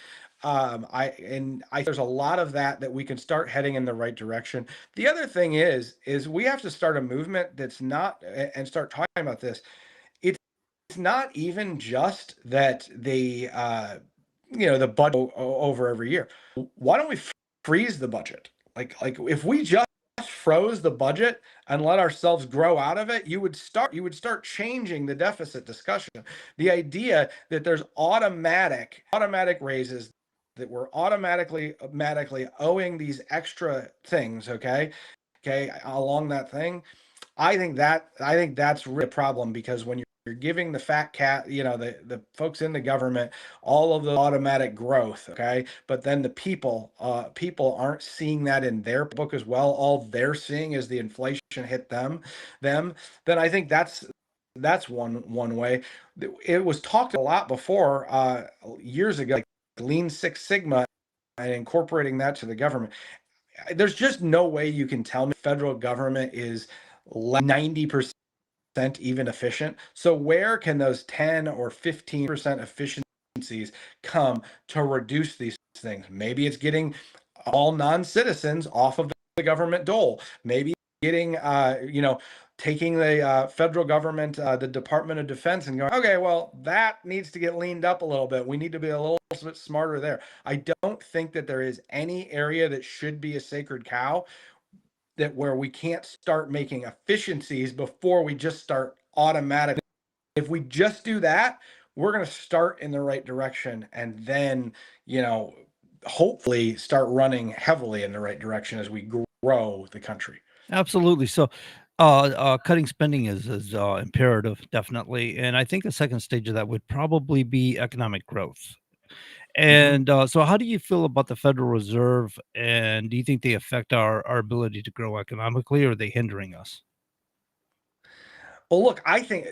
There's a lot of that we can start heading in the right direction. The other thing is we have to start a movement that's not, and start talking about this. It's not even just that the budget over every year. Why don't we freeze the budget? Like if we just froze the budget and let ourselves grow out of it, you would start changing the deficit discussion. The idea that there's automatic raises, that we're automatically owing these extra things, okay, along that thing. I think that's really a problem, because when giving the fat cat, the folks in the government, all of the automatic growth. Okay. But then the people aren't seeing that in their book as well. All they're seeing is the inflation hit them. Then I think that's one way. It was talked a lot before, years ago, like Lean Six Sigma and incorporating that to the government. There's just no way you can tell me the federal government is 90% even efficient. So where can those 10 or 15% efficiencies come to reduce these things? Maybe it's getting all non-citizens off of the government dole. Maybe getting, taking the federal government, the Department of Defense, and going, okay, well, that needs to get leaned up a little bit. We need to be a little bit smarter there. I don't think that there is any area that should be a sacred cow where we can't start making efficiencies before we just start automatically. If we just do that, we're going to start in the right direction, and then, hopefully start running heavily in the right direction as we grow the country. Absolutely. So, cutting spending is imperative, definitely, and I think a second stage of that would probably be economic growth. And so, how do you feel about the Federal Reserve? And do you think they affect our ability to grow economically, or are they hindering us? Well, look, I think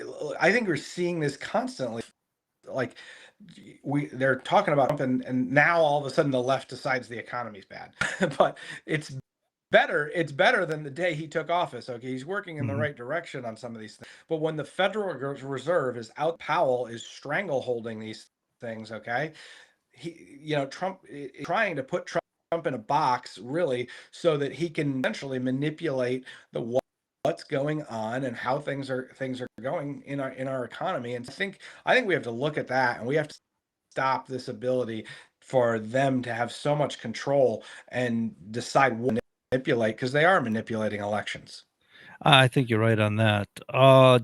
we're seeing this constantly. Like, they're talking about Trump, and now all of a sudden the left decides the economy's bad. But it's better than the day he took office. Okay, he's working in the right direction on some of these things. But when the Federal Reserve is out, Powell is strangleholding these things. Okay, Trump is trying to put Trump in a box, really, so that he can essentially manipulate what's going on and how things are going in our economy. And I think we have to look at that, and we have to stop this ability for them to have so much control and decide what to manipulate, because they are manipulating elections. I think you're right on that.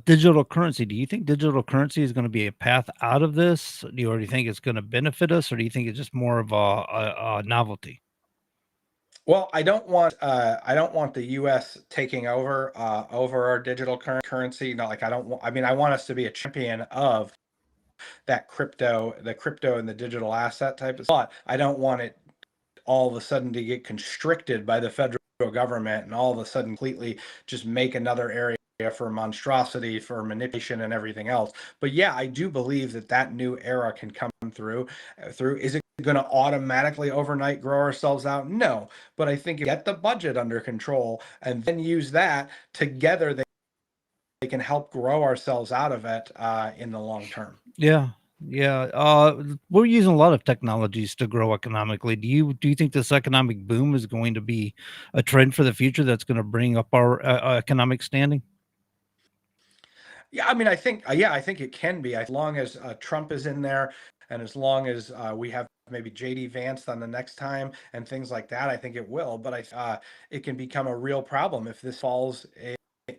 Digital currency. Do you think digital currency is going to be a path out of this? Do you already think it's going to benefit us, or do you think it's just more of a novelty? Well, I don't want the U.S. taking over our digital currency. Not like I don't want. I mean, I want us to be a champion of that the crypto and the digital asset type of stuff. But I don't want it all of a sudden to get constricted by the federal government and all of a sudden completely just make another area for monstrosity, for manipulation and everything else. But yeah, I do believe that new era can come through. Is it going to automatically overnight grow ourselves out? No, but I think get the budget under control and then use that together. They can help grow ourselves out of it in the long term. Yeah. We're using a lot of technologies to grow economically. Do you think this economic boom is going to be a trend for the future that's going to bring up our economic standing? Yeah, I mean, I think it can be, as long as Trump is in there, and as long as we have maybe JD Vance on the next time and things like that. I think it will, but it can become a real problem if this falls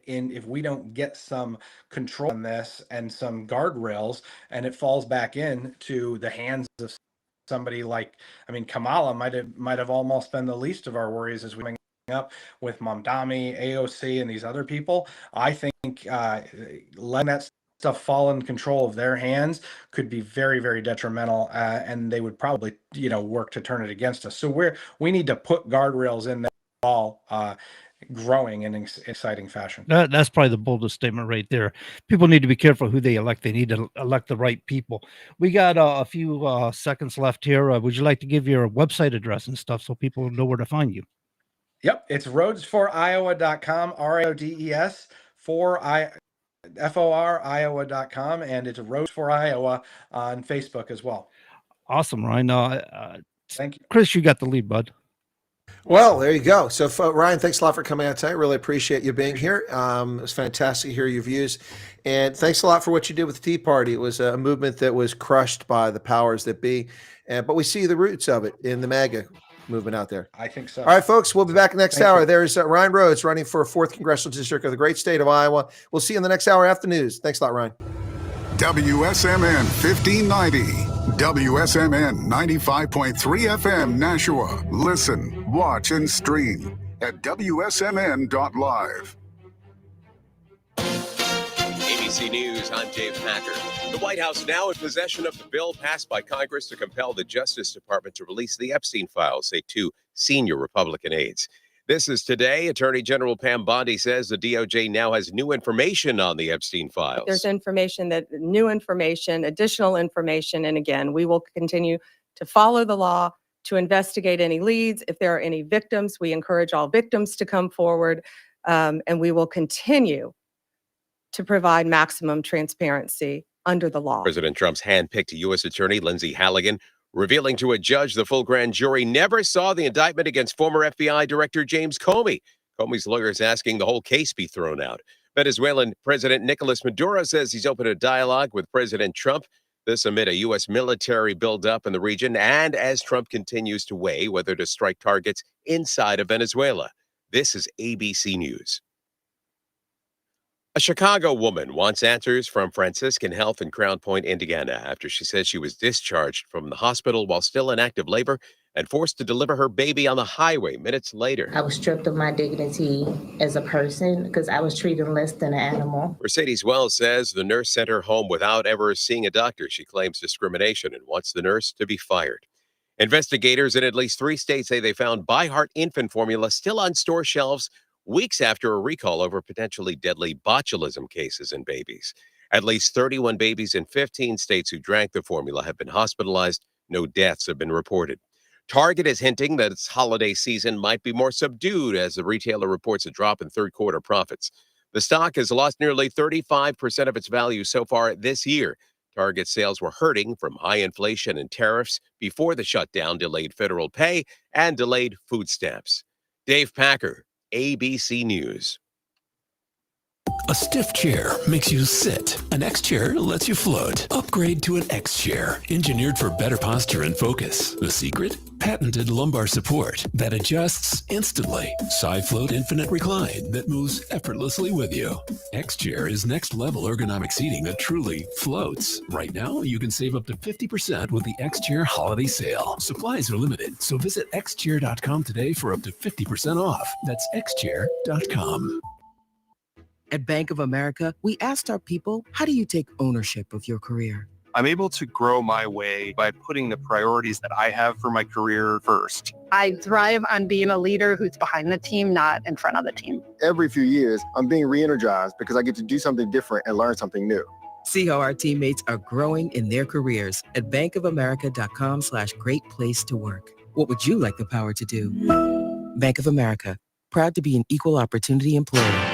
if we don't get some control on this and some guardrails, and it falls back into the hands of somebody like, Kamala might have almost been the least of our worries as we bring up with Mamdani, AOC, and these other people. I think letting that stuff fall in control of their hands could be very, very detrimental, and they would probably work to turn it against us. So we need to put guardrails in there all growing in exciting fashion. That's probably the boldest statement right there. People need to be careful who they elect. They need to elect the right people. We got a few seconds left here. Would you like to give your website address and stuff so people know where to find you? Yep, it's rhodesforiowa.com, RODES FOR Iowa.com, and it's Rhodes for Iowa on Facebook as well. Awesome, Ryan. Thank you, Chris. You got the lead, bud. Well, there you go. So, Ryan, thanks a lot for coming out tonight. Really appreciate you being here. It was fantastic to hear your views. And thanks a lot for what you did with the Tea Party. It was a movement that was crushed by the powers that be. But we see the roots of it in the MAGA movement out there. I think so. All right, folks, we'll be back next hour. There's Ryan Rhodes running for 4th Congressional District of the great state of Iowa. We'll see you in the next hour after news. Thanks a lot, Ryan. WSMN 1590. WSMN 95.3 FM Nashua. Listen, watch, and stream at wsmn.live. ABC News, I'm Dave Packer. The White House now in possession of the bill passed by Congress to compel the Justice Department to release the Epstein files, say two senior Republican aides. This is today. Attorney General Pam Bondi says the DOJ now has new information on the Epstein files. There's new information, additional information. And again, we will continue to follow the law, to investigate any leads. If there are any victims, we encourage all victims to come forward. And we will continue to provide maximum transparency under the law. President Trump's hand-picked U.S. Attorney Lindsay Halligan revealing to a judge the full grand jury never saw the indictment against former FBI Director James Comey. Comey's lawyers asking the whole case be thrown out. Venezuelan President Nicolas Maduro says he's opened a dialogue with President Trump. This amid a U.S. military buildup in the region and as Trump continues to weigh whether to strike targets inside of Venezuela. This is ABC News. A Chicago woman wants answers from Franciscan Health in Crown Point, Indiana, after she says she was discharged from the hospital while still in active labor and forced to deliver her baby on the highway minutes later. I was stripped of my dignity as a person because I was treated less than an animal. Mercedes Wells says the nurse sent her home without ever seeing a doctor. She claims discrimination and wants the nurse to be fired. Investigators in at least 3 states say they found By Heart infant formula still on store shelves weeks after a recall over potentially deadly botulism cases in babies. At least 31 babies in 15 states who drank the formula have been hospitalized. No deaths have been reported. Target is hinting that its holiday season might be more subdued as the retailer reports a drop in third quarter profits. The stock has lost nearly 35% of its value so far this year. Target sales were hurting from high inflation and tariffs before the shutdown delayed federal pay and delayed food stamps. Dave Packer, ABC News. A stiff chair makes you sit. An X chair lets you float. Upgrade to an X chair, engineered for better posture and focus. The secret? Patented lumbar support that adjusts instantly. SiFloat Infinite Recline that moves effortlessly with you. X chair is next level ergonomic seating that truly floats. Right now, you can save up to 50% with the X chair holiday sale. Supplies are limited, so visit xchair.com today for up to 50% off. That's xchair.com. At Bank of America, we asked our people, how do you take ownership of your career? I'm able to grow my way by putting the priorities that I have for my career first. I thrive on being a leader who's behind the team, not in front of the team. Every few years, I'm being re-energized because I get to do something different and learn something new. See how our teammates are growing in their careers at bankofamerica.com/great place to work. What would you like the power to do? Bank of America, proud to be an equal opportunity employer.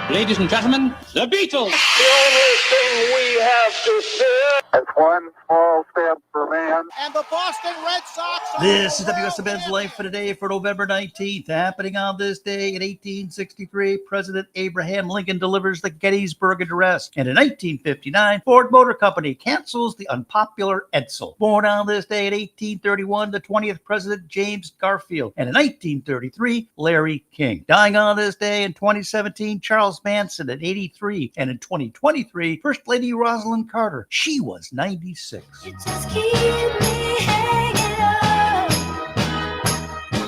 Ladies and gentlemen, the Beatles. The only thing we have to fear is one small step for man. And the Boston Red Sox. This is WSMN's Life for Today for November 19th. Happening on this day in 1863, President Abraham Lincoln delivers the Gettysburg Address. And in 1959, Ford Motor Company cancels the unpopular Edsel. Born on this day in 1831, the 20th President James Garfield. And in 1933, Larry King. Dying on this day in 2017, Charles Manson at 83. And in 2023, First Lady Rosalind Carter. She was 96. You just keep me hanging on.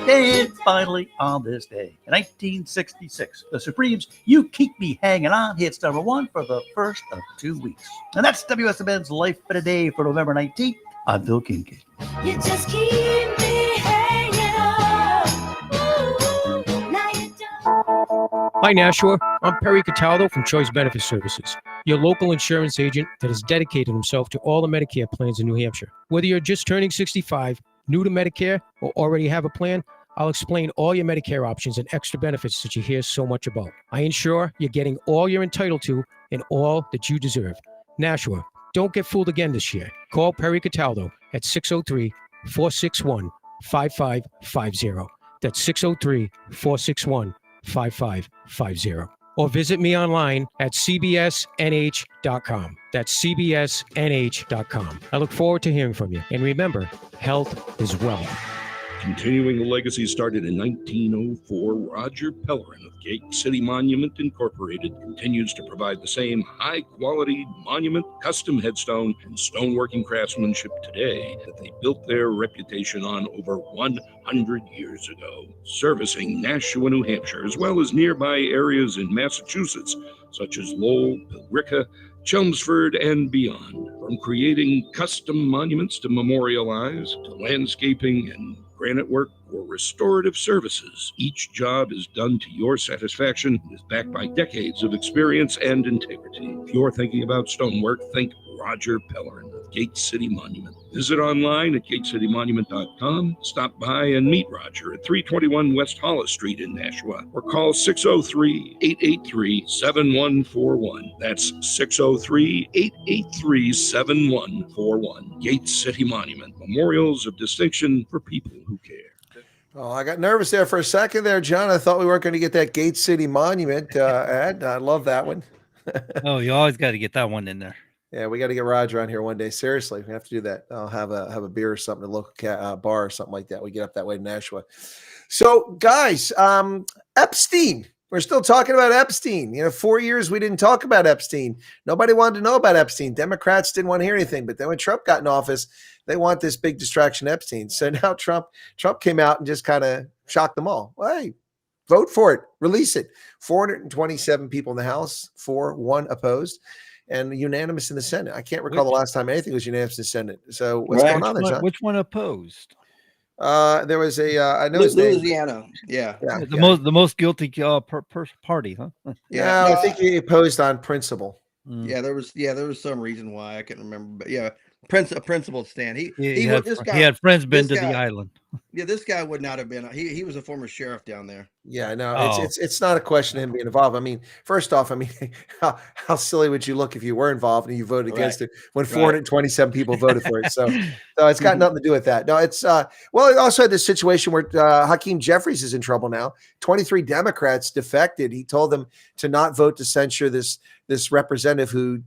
And finally, on this day, in 1966, the Supremes' You Keep Me Hanging On hits #1 for the first of 2 weeks. And that's WSMN's Life for Today for November 19th. I'm Bill Kincaid. You just keep me hanging on. Ooh, now you don't. Hi, Nashua. I'm Perry Cataldo from Choice Benefit Services, your local insurance agent that has dedicated himself to all the Medicare plans in New Hampshire. Whether you're just turning 65, new to Medicare, or already have a plan, I'll explain all your Medicare options and extra benefits that you hear so much about. I ensure you're getting all you're entitled to and all that you deserve. Nashua, don't get fooled again this year. Call Perry Cataldo at 603-461-5550. That's 603-461-5550. Or visit me online at cbsnh.com. That's cbsnh.com. I look forward to hearing from you. And remember, health is wealth. Continuing the legacy started in 1904, Roger Pellerin of Gate City Monument Incorporated continues to provide the same high-quality monument, custom headstone, and stoneworking craftsmanship today that they built their reputation on over 100 years ago, servicing Nashua, New Hampshire, as well as nearby areas in Massachusetts, such as Lowell, Billerica, Chelmsford, and beyond. From creating custom monuments to memorialize, to landscaping and granite work or restorative services, each job is done to your satisfaction and is backed by decades of experience and integrity. If you're thinking about stonework, think Roger Pellerin of Gate City Monument. Visit online at gatecitymonument.com. Stop by and meet Roger at 321 West Hollis Street in Nashua, or call 603-883-7141. That's 603-883-7141. Gate City Monument, memorials of distinction for people who care. Oh, I got nervous there for a second there, John. I thought we weren't going to get that Gate City Monument ad. I love that one. Oh, you always got to get that one in there. Yeah, we got to get Roger on here one day. Seriously, we have to do that. I'll have a beer or something, a local bar or something like that. We get up that way to Nashua. So, guys, Epstein. We're still talking about Epstein. 4 years we didn't talk about Epstein. Nobody wanted to know about Epstein. Democrats didn't want to hear anything. But then when Trump got in office, they want this big distraction, Epstein. So now Trump came out and just kind of shocked them all. Well, hey, vote for it. Release it. 427 people in the House, 1 opposed. And unanimous in the Senate. I can't recall the last time anything was unanimous in the Senate. So what's going on there, John? Which one opposed? There was I know his name. Louisiana. Yeah. The most guilty party, huh? Yeah, I think he opposed on principle. Yeah, there was some reason why I can't remember, but yeah, a principled stand. He had friends been to the island. Yeah, this guy would not have been. He was a former sheriff down there. Yeah, no, it's not a question of him being involved. I mean, first off, how silly would you look if you were involved and you voted against it when 427 people voted for it? So it's got nothing to do with that. No, it's well, it also had this situation where Hakeem Jeffries is in trouble now. 23 Democrats defected. He told them to not vote to censure this representative who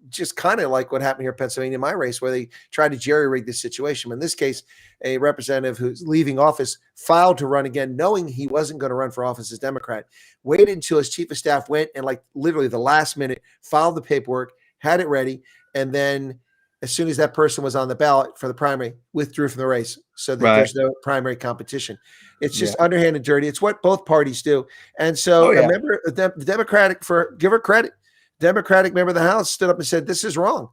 just kind of like what happened here in Pennsylvania in my race, where they tried to jerry-rig this situation. But in this case, a representative who's leaving office filed to run again, knowing he wasn't going to run for office as Democrat, waited until his chief of staff went and like literally the last minute filed the paperwork, had it ready, and then as soon as that person was on the ballot for the primary, withdrew from the race so that there's no primary competition. It's just underhand and dirty. It's what both parties do. And so remember, the Democratic, give her credit, Democratic member of the House stood up and said, this is wrong.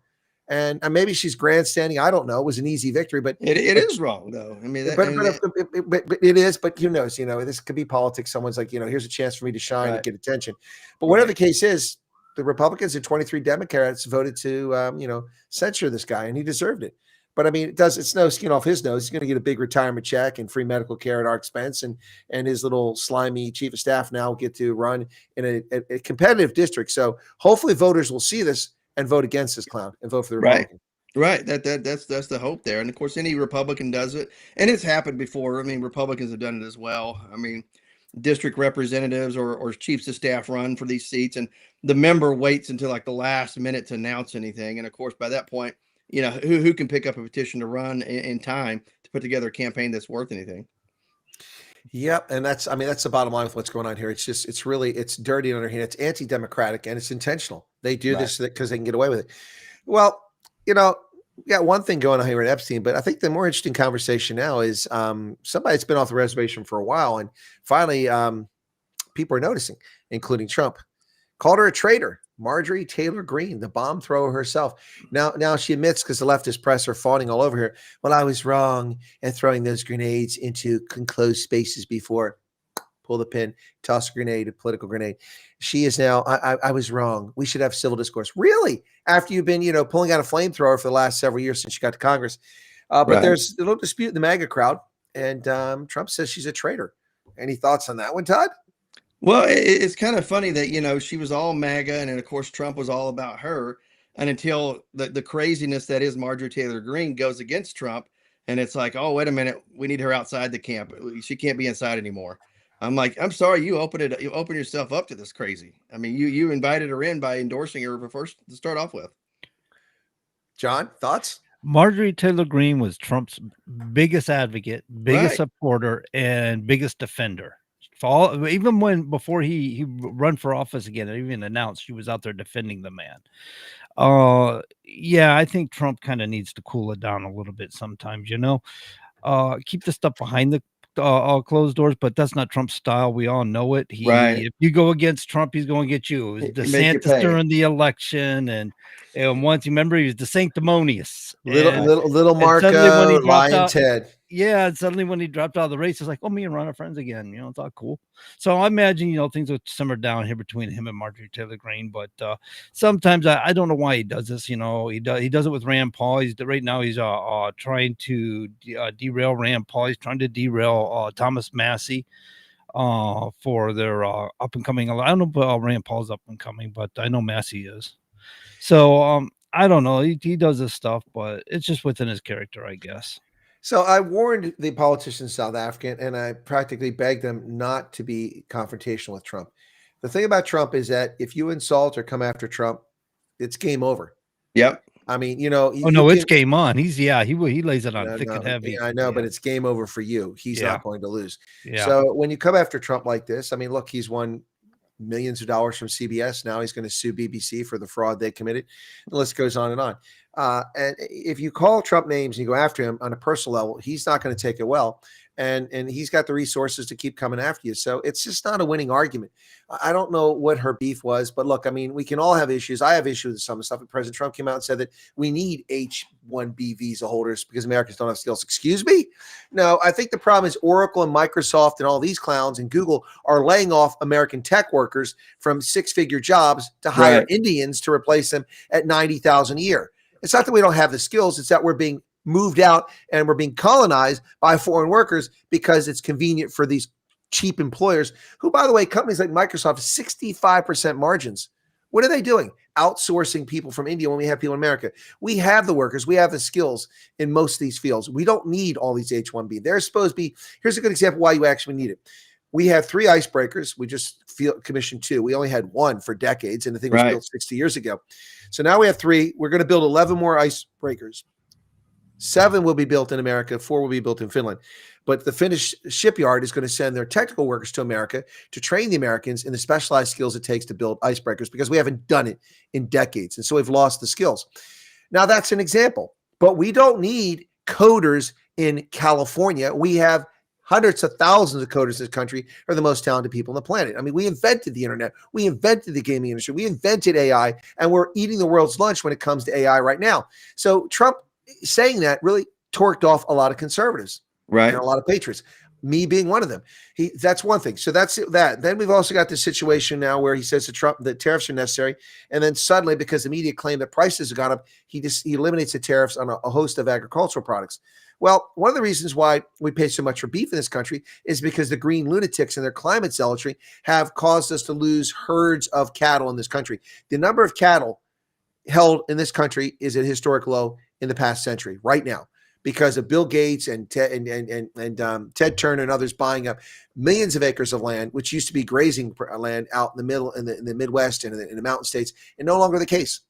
And maybe she's grandstanding. I don't know. It was an easy victory, but it is wrong, though. I mean, but it is. But who knows? This could be politics. Someone's like, here's a chance for me to shine and get attention. But whatever the case is, the Republicans and 23 Democrats voted to, censure this guy, and he deserved it. But I mean, it's no skin off his nose. He's going to get a big retirement check and free medical care at our expense, and his little slimy chief of staff now will get to run in a competitive district. So hopefully, voters will see this and vote against this clown and vote for the Republican. Right. That's the hope there. And of course, any Republican does it, and it's happened before. I mean, Republicans have done it as well. I mean, district representatives or chiefs of staff run for these seats, and the member waits until like the last minute to announce anything. And of course, by that point, who can pick up a petition to run in time to put together a campaign that's worth anything. Yep. And that's the bottom line with what's going on here. It's just, it's dirty and underhand. It's anti-democratic and it's intentional. They do this because they can get away with it. Well, we got one thing going on here at Epstein, but I think the more interesting conversation now is somebody that's been off the reservation for a while. And finally, people are noticing, including Trump, called her a traitor. Marjorie Taylor Greene, the bomb thrower herself. Now she admits, because the leftist press are fawning all over her. Well, I was wrong at throwing those grenades into enclosed spaces before. Pull the pin, toss a grenade, a political grenade. She is now, I was wrong. We should have civil discourse. Really? After you've been, pulling out a flamethrower for the last several years since you got to Congress. But there's a little dispute in the MAGA crowd, and Trump says she's a traitor. Any thoughts on that one, Todd? Well, it's kind of funny that, she was all MAGA, and then of course Trump was all about her, and until the craziness that is Marjorie Taylor Greene goes against Trump, and it's like, oh, wait a minute, we need her outside the camp. She can't be inside anymore. I'm like, I'm sorry, you open yourself up to this crazy. I mean, you invited her in by endorsing her first to start off with. John, thoughts? Marjorie Taylor Greene was Trump's biggest advocate, biggest Right. supporter, and biggest defender. Even before he run for office again, and even announced, she was out there defending the man. Yeah, I think Trump kind of needs to cool it down a little bit sometimes, keep the stuff behind the closed doors, but that's not Trump's style. We all know it. Right. If you go against Trump, he's going to get you. It was Make you DeSantis pay. during the election, and once you remember, he was the sanctimonious. Little And suddenly when he Marco, dropped Lion out, Ted. yeah, and suddenly when he dropped out of the race, it's like, oh, me and Ron are friends again. It's all cool. So I imagine, things will simmer down here between him and Marjorie Taylor Greene. But sometimes I don't know why he does this. He does it with Rand Paul. Right now he's trying to derail Rand Paul. He's trying to derail Thomas Massey for their up and coming. I don't know about Rand Paul's up and coming, but I know Massey is. So I don't know. He does this stuff, but it's just within his character, I guess. So I warned the politicians South African, and I practically begged them not to be confrontational with Trump. The thing about Trump is that if you insult or come after Trump, it's game over. Yep. I mean, it's game on. He lays it on thick and heavy. I know, but it's game over for you. He's not going to lose. Yeah. So when you come after Trump like this, I mean, look, he's won millions of dollars from CBS. Now he's going to sue BBC for the fraud they committed. The list goes on and on. And if you call Trump names and you go after him on a personal level, he's not going to take it well. And he's got the resources to keep coming after you. So it's just not a winning argument. I don't know what her beef was, but look, I mean, we can all have issues. I have issues with some of the stuff. And President Trump came out and said that we need H-1B visa holders because Americans don't have skills. Excuse me? No, I think the problem is Oracle and Microsoft and all these clowns and Google are laying off American tech workers from six-figure jobs to hire Indians to replace them at $90,000 a year. It's not that we don't have the skills. It's that we're being moved out and we're being colonized by foreign workers because it's convenient for these cheap employers who, by the way, companies like Microsoft, 65% margins. What are they doing? Outsourcing people from India when we have people in America. We have the workers. We have the skills in most of these fields. We don't need all these H-1B. They're supposed to be, here's a good example why you actually need it. We have 3 icebreakers. We just commissioned 2. We only had 1 for decades, and the thing was built 60 years ago. So now we have 3. We're going to build 11 more icebreakers. 7 will be built in America. 4 will be built in Finland. But the Finnish shipyard is going to send their technical workers to America to train the Americans in the specialized skills it takes to build icebreakers because we haven't done it in decades. And so we've lost the skills. Now that's an example. But we don't need coders in California. We have hundreds of thousands of coders in this country are the most talented people on the planet. I mean, we invented the internet. We invented the gaming industry. We invented AI, and we're eating the world's lunch when it comes to AI right now. So Trump saying that really torqued off a lot of conservatives, and a lot of patriots, me being one of them. That's one thing. So that's that. Then we've also got this situation now where he says to Trump that tariffs are necessary. And then suddenly, because the media claim that prices have gone up, he eliminates the tariffs on a host of agricultural products. Well, one of the reasons why we pay so much for beef in this country is because the green lunatics and their climate zealotry have caused us to lose herds of cattle in this country. The number of cattle held in this country is at a historic low in the past century right now because of Bill Gates and Ted Turner and others buying up millions of acres of land, which used to be grazing land out in the middle, in the Midwest and in the mountain states, and no longer the case.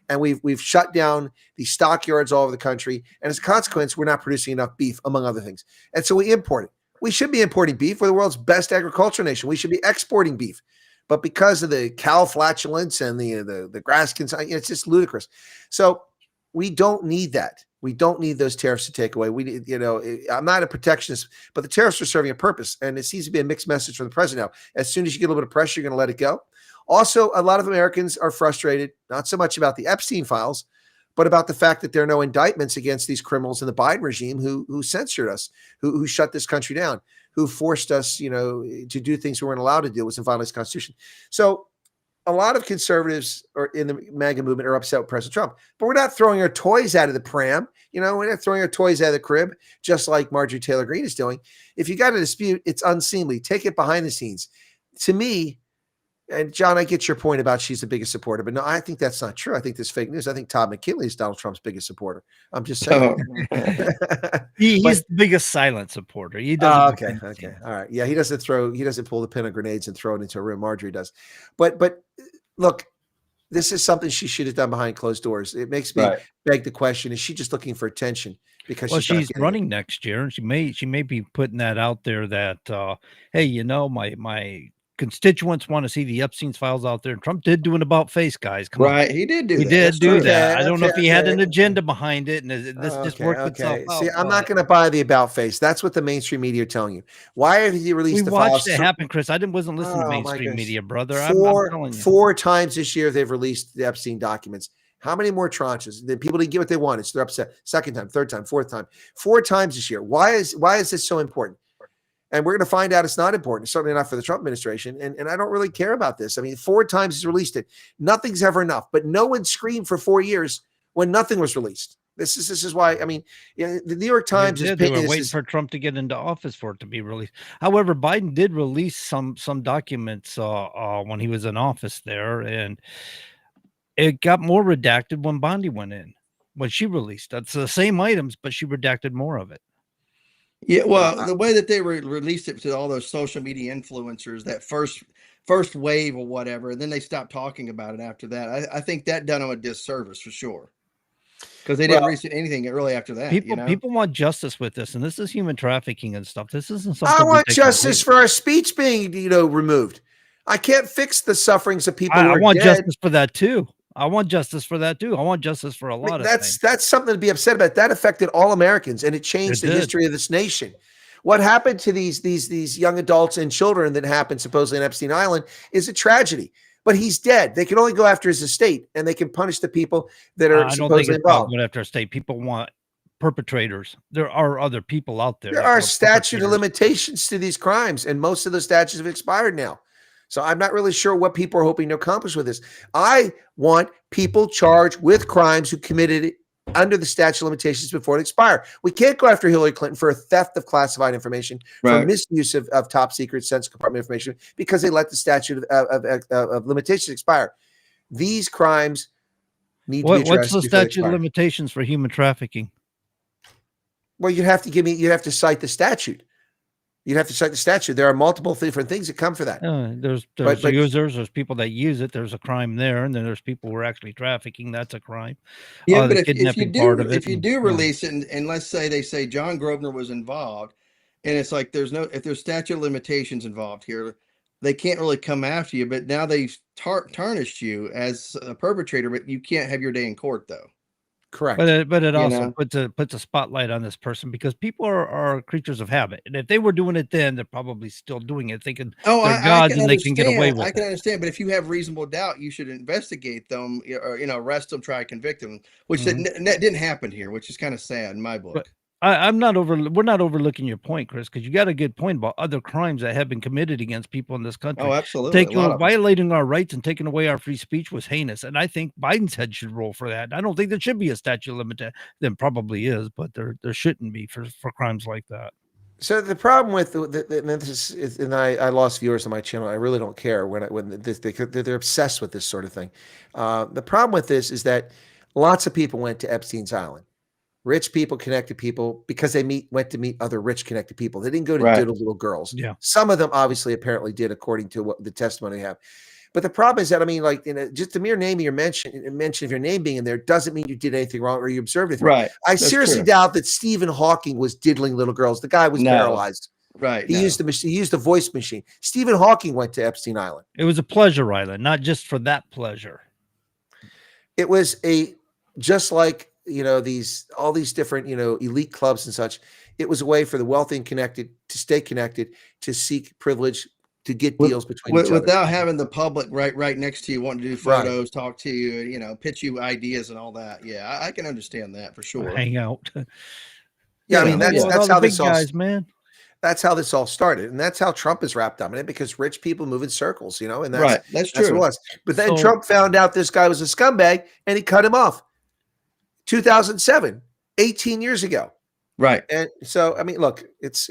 And we've shut down the stockyards all over the country. And as a consequence, we're not producing enough beef, among other things. And so we import it. We should be importing beef. We're the world's best agricultural nation. We should be exporting beef. But because of the cow flatulence and the grass consumption, it's just ludicrous. So we don't need that. We don't need those tariffs to take away. I'm not a protectionist, but the tariffs are serving a purpose. And it seems to be a mixed message from the president now. As soon as you get a little bit of pressure, you're going to let it go. Also, a lot of Americans are frustrated, not so much about the Epstein files, but about the fact that there are no indictments against these criminals in the Biden regime who censored us, who shut this country down, who forced us, to do things we weren't allowed to do, was in violation of the Constitution. So a lot of conservatives or in the MAGA movement are upset with President Trump, but we're not throwing our toys out of the pram. We're not throwing our toys out of the crib, just like Marjorie Taylor Greene is doing. If you got a dispute, it's unseemly. Take it behind the scenes. To me, and John, I get your point about she's the biggest supporter, but no, I think that's not true. I think this fake news. I think Todd McKinley is Donald Trump's biggest supporter. I'm just saying. He's the biggest silent supporter. He does. Okay. All right. Yeah. He doesn't pull the pin of grenades and throw it into a room. Marjorie does. But look, This is something she should have done behind closed doors. It makes me beg the question: is she just looking for attention because Well, she's not she's getting running next year, and she may be putting that out there that hey, you know, my constituents want to see the Epstein's files out there. And Trump did do an about face, guys. Come on. Right. He did do He that. did That's do true. that. I don't know if he had okay. an agenda behind it, and this just worked itself out. See, I'm not going to buy the about face. That's what the mainstream media are telling you. Why have you released We the watched files? it happen, Chris. Wasn't listening to Oh, my mainstream goodness. media, brother. I'm telling you. 4 times this year they've released the Epstein documents. How many more tranches? The people didn't get what they wanted, so they're upset. Second time, third time, fourth time, 4 times this year. Why is this so important? And we're going to find out it's not important. It's certainly not for the Trump administration. And I don't really care about this. I mean, 4 times he's released it. Nothing's ever enough. But no one screamed for 4 years when nothing was released. This is why. I mean, the New York Times is they were waiting for Trump to get into office for it to be released. However, Biden did release some documents when he was in office there, and it got more redacted when Bondi went in. When she released, that's the same items, but she redacted more of it. Yeah, well, the way that they released it to all those social media influencers, that first wave or whatever, and then they stopped talking about it after that. I think that done them a disservice for sure, because they didn't release anything early after that. People want justice with this, and this is human trafficking and stuff. This isn't something. I want justice for our speech being, removed. I can't fix the sufferings of people. I want justice for that too. I want justice for that too. I want justice for a lot of things. That's something to be upset about. That affected all Americans, and it changed the history of this nation. What happened to these young adults and children that happened supposedly in Epstein Island is a tragedy. But he's dead. They can only go after his estate, and they can punish the people that are supposedly involved. Going after estate. People want perpetrators. There are other people out there. There are statute of limitations to these crimes, and most of those statutes have expired now. So I'm not really sure what people are hoping to accomplish with this. I want people charged with crimes who committed it under the statute of limitations before it expired. We can't go after Hillary Clinton for a theft of classified information, for misuse of top secret Senate Department information, because they let the statute of limitations expire. These crimes need to be addressed. What's the statute of limitations for human trafficking? Well, you'd have to cite the statute. You'd have to cite the statute. There are multiple different things that come for that. There's users, there's people that use it. There's a crime there, and then there's people who are actually trafficking. That's a crime. Yeah, but if you do release it, and let's say they say John Grosvenor was involved, and it's like if there's statute of limitations involved here, they can't really come after you. But now they've tarnished you as a perpetrator, but you can't have your day in court though. Correct. But it also puts a spotlight on this person, because people are creatures of habit. And if they were doing it then, they're probably still doing it, thinking they're gods and they can get away with it. I can understand, but if you have reasonable doubt, you should investigate them or arrest them, try to convict them, which that didn't happen here, which is kind of sad in my book. We're not overlooking your point, Chris, because you got a good point about other crimes that have been committed against people in this country. Oh, absolutely. Violating our rights and taking away our free speech was heinous. And I think Biden's head should roll for that. I don't think there should be a statute of limitation. There probably is, but there shouldn't be for crimes like that. So the problem with I lost viewers on my channel. I really don't care they're obsessed with this sort of thing. The problem with this is that lots of people went to Epstein's Island. Rich people, connected people, because they went to meet other rich connected people. They didn't go to diddle little girls. Yeah. Some of them obviously apparently did, according to what the testimony they have. But the problem is that, just the mere name of your mention of your name being in there doesn't mean you did anything wrong or you observed anything. Right. I seriously doubt that Stephen Hawking was diddling little girls. The guy was paralyzed. Right. He used the voice machine. Stephen Hawking went to Epstein Island. It was a pleasure island, not just for that pleasure. It was just like all these different, elite clubs and such. It was a way for the wealthy and connected to stay connected, to seek privilege, to get deals between each other. Without having the public right next to you, wanting to do photos, talk to you, pitch you ideas and all that. Yeah, I can understand that for sure. Hang out. Yeah, I mean, that's how this all, man. That's how this all started. And that's how Trump is wrapped up in it, because rich people move in circles, and that's true. What it was. But then Trump found out this guy was a scumbag and he cut him off. 2007, 18 years ago. Right. And so, I mean, look, this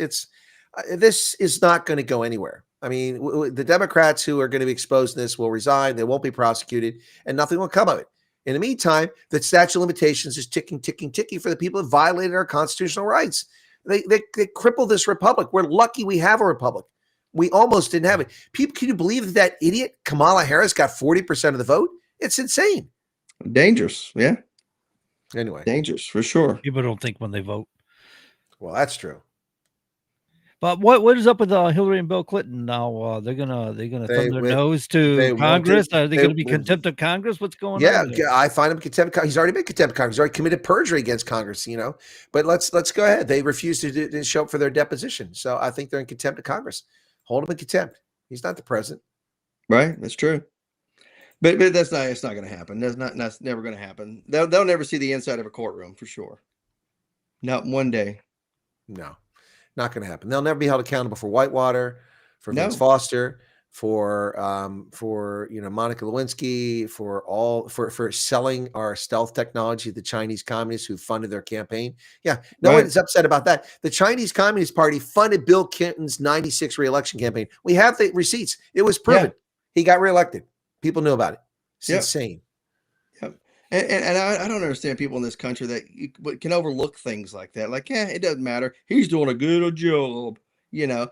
is not going to go anywhere. I mean, the Democrats who are going to be exposed in this will resign. They won't be prosecuted, and nothing will come of it. In the meantime, the statute of limitations is ticking for the people who violated our constitutional rights. They crippled this republic. We're lucky we have a republic. We almost didn't have it. People, can you believe that idiot Kamala Harris got 40% of the vote? It's insane. Dangerous. Yeah. Anyway, dangerous for sure. People don't think when they vote. Well, that's true. But what is up with Hillary and Bill Clinton now? They're gonna thumb their nose to Congress. Are they going to be contempt of Congress? What's going on? Yeah, I find him contempt. He's already been contempt of Congress. He's already committed perjury against Congress. But let's go ahead. They refused to show up for their deposition, so I think they're in contempt of Congress. Hold him in contempt. He's not the president. Right, that's true. But it's not going to happen. That's never going to happen. They'll never see the inside of a courtroom for sure. Not one day. No, not going to happen. They'll never be held accountable for Whitewater, for Vince No. Foster, for Monica Lewinsky, for selling our stealth technology to the Chinese communists who funded their campaign. Yeah, no one is upset about that. The Chinese Communist Party funded Bill Clinton's 96 reelection campaign. We have the receipts. It was proven. Yeah. He got reelected. People knew about it. It's Yep. insane. Yep. And I don't understand people in this country that can overlook things like that. Like, yeah, it doesn't matter. He's doing a good job. Yeah,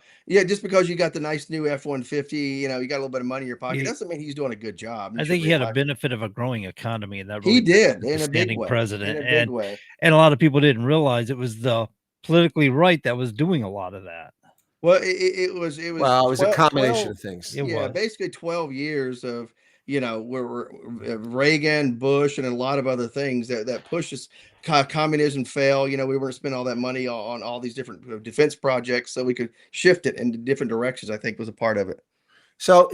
just because you got the nice new F-150, you got a little bit of money in your pocket, doesn't mean he's doing a good job. I think he had a benefit of a growing economy, and that he really did made him in a big standing way. president. In a big way. And a lot of people didn't realize it was the politically right that was doing a lot of that. Well, it was It was a combination of things. Basically 12 years of where Reagan, Bush, and a lot of other things that pushed us. Communism fell. We weren't spending all that money on all these different defense projects, so we could shift it in different directions. I think was a part of it. So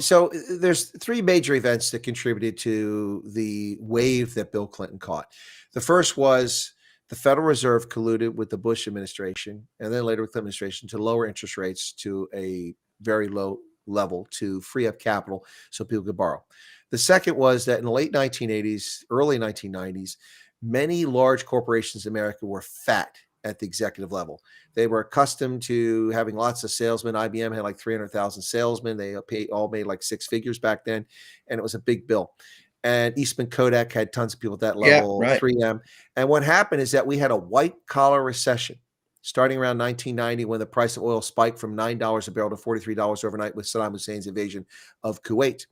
there's three major events that contributed to the wave that Bill Clinton caught. The first was the Federal Reserve colluded with the Bush administration and then later with the administration to lower interest rates to a very low level to free up capital so people could borrow. The second was that in the late 1980s, early 1990s, many large corporations in America were fat at the executive level. They were accustomed to having lots of salesmen. IBM had like 300,000 salesmen. They all made like six figures back then, and it was a big bill. And Eastman Kodak had tons of people at that level, right. 3M. And what happened is that we had a white-collar recession starting around 1990 when the price of oil spiked from $9 a barrel to $43 overnight with Saddam Hussein's invasion of Kuwait.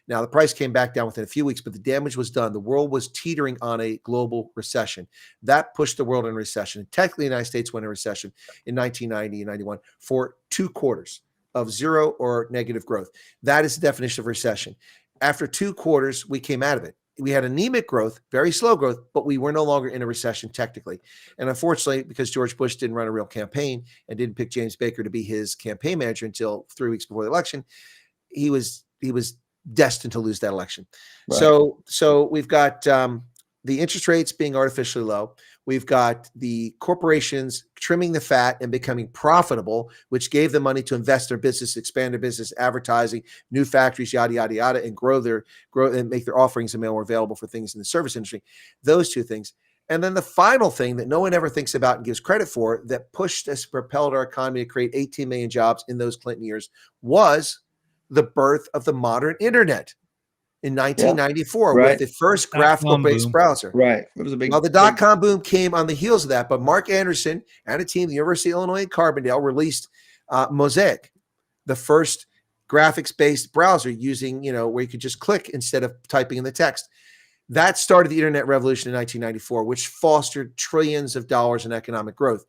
Now, the price came back down within a few weeks, but the damage was done. The world was teetering on a global recession. That pushed the world in recession. Technically, the United States went in recession in 1990 and 91 for 2 quarters of zero or negative growth. That is the definition of recession. After 2 quarters, we came out of it. We had anemic growth, very slow growth, but we were no longer in a recession technically. And unfortunately, because George Bush didn't run a real campaign and didn't pick James Baker to be his campaign manager until 3 weeks before the election, he was destined to lose that election. Right. So we've got the interest rates being artificially low. We've got the corporations trimming the fat and becoming profitable, which gave them money to invest their business, expand their business, advertising, new factories, yada, yada, yada, and grow and make their offerings more available for things in the service industry. Those two things. And then the final thing that no one ever thinks about and gives credit for that pushed us, propelled our economy to create 18 million jobs in those Clinton years was the birth of the modern internet in 1994 with the first graphical-based browser. Right. It was a big. Well, the dot-com boom came on the heels of that, but Mark Anderson and a team at the University of Illinois at Carbondale released Mosaic, the first graphics-based browser using, where you could just click instead of typing in the text. That started the internet revolution in 1994, which fostered trillions of dollars in economic growth.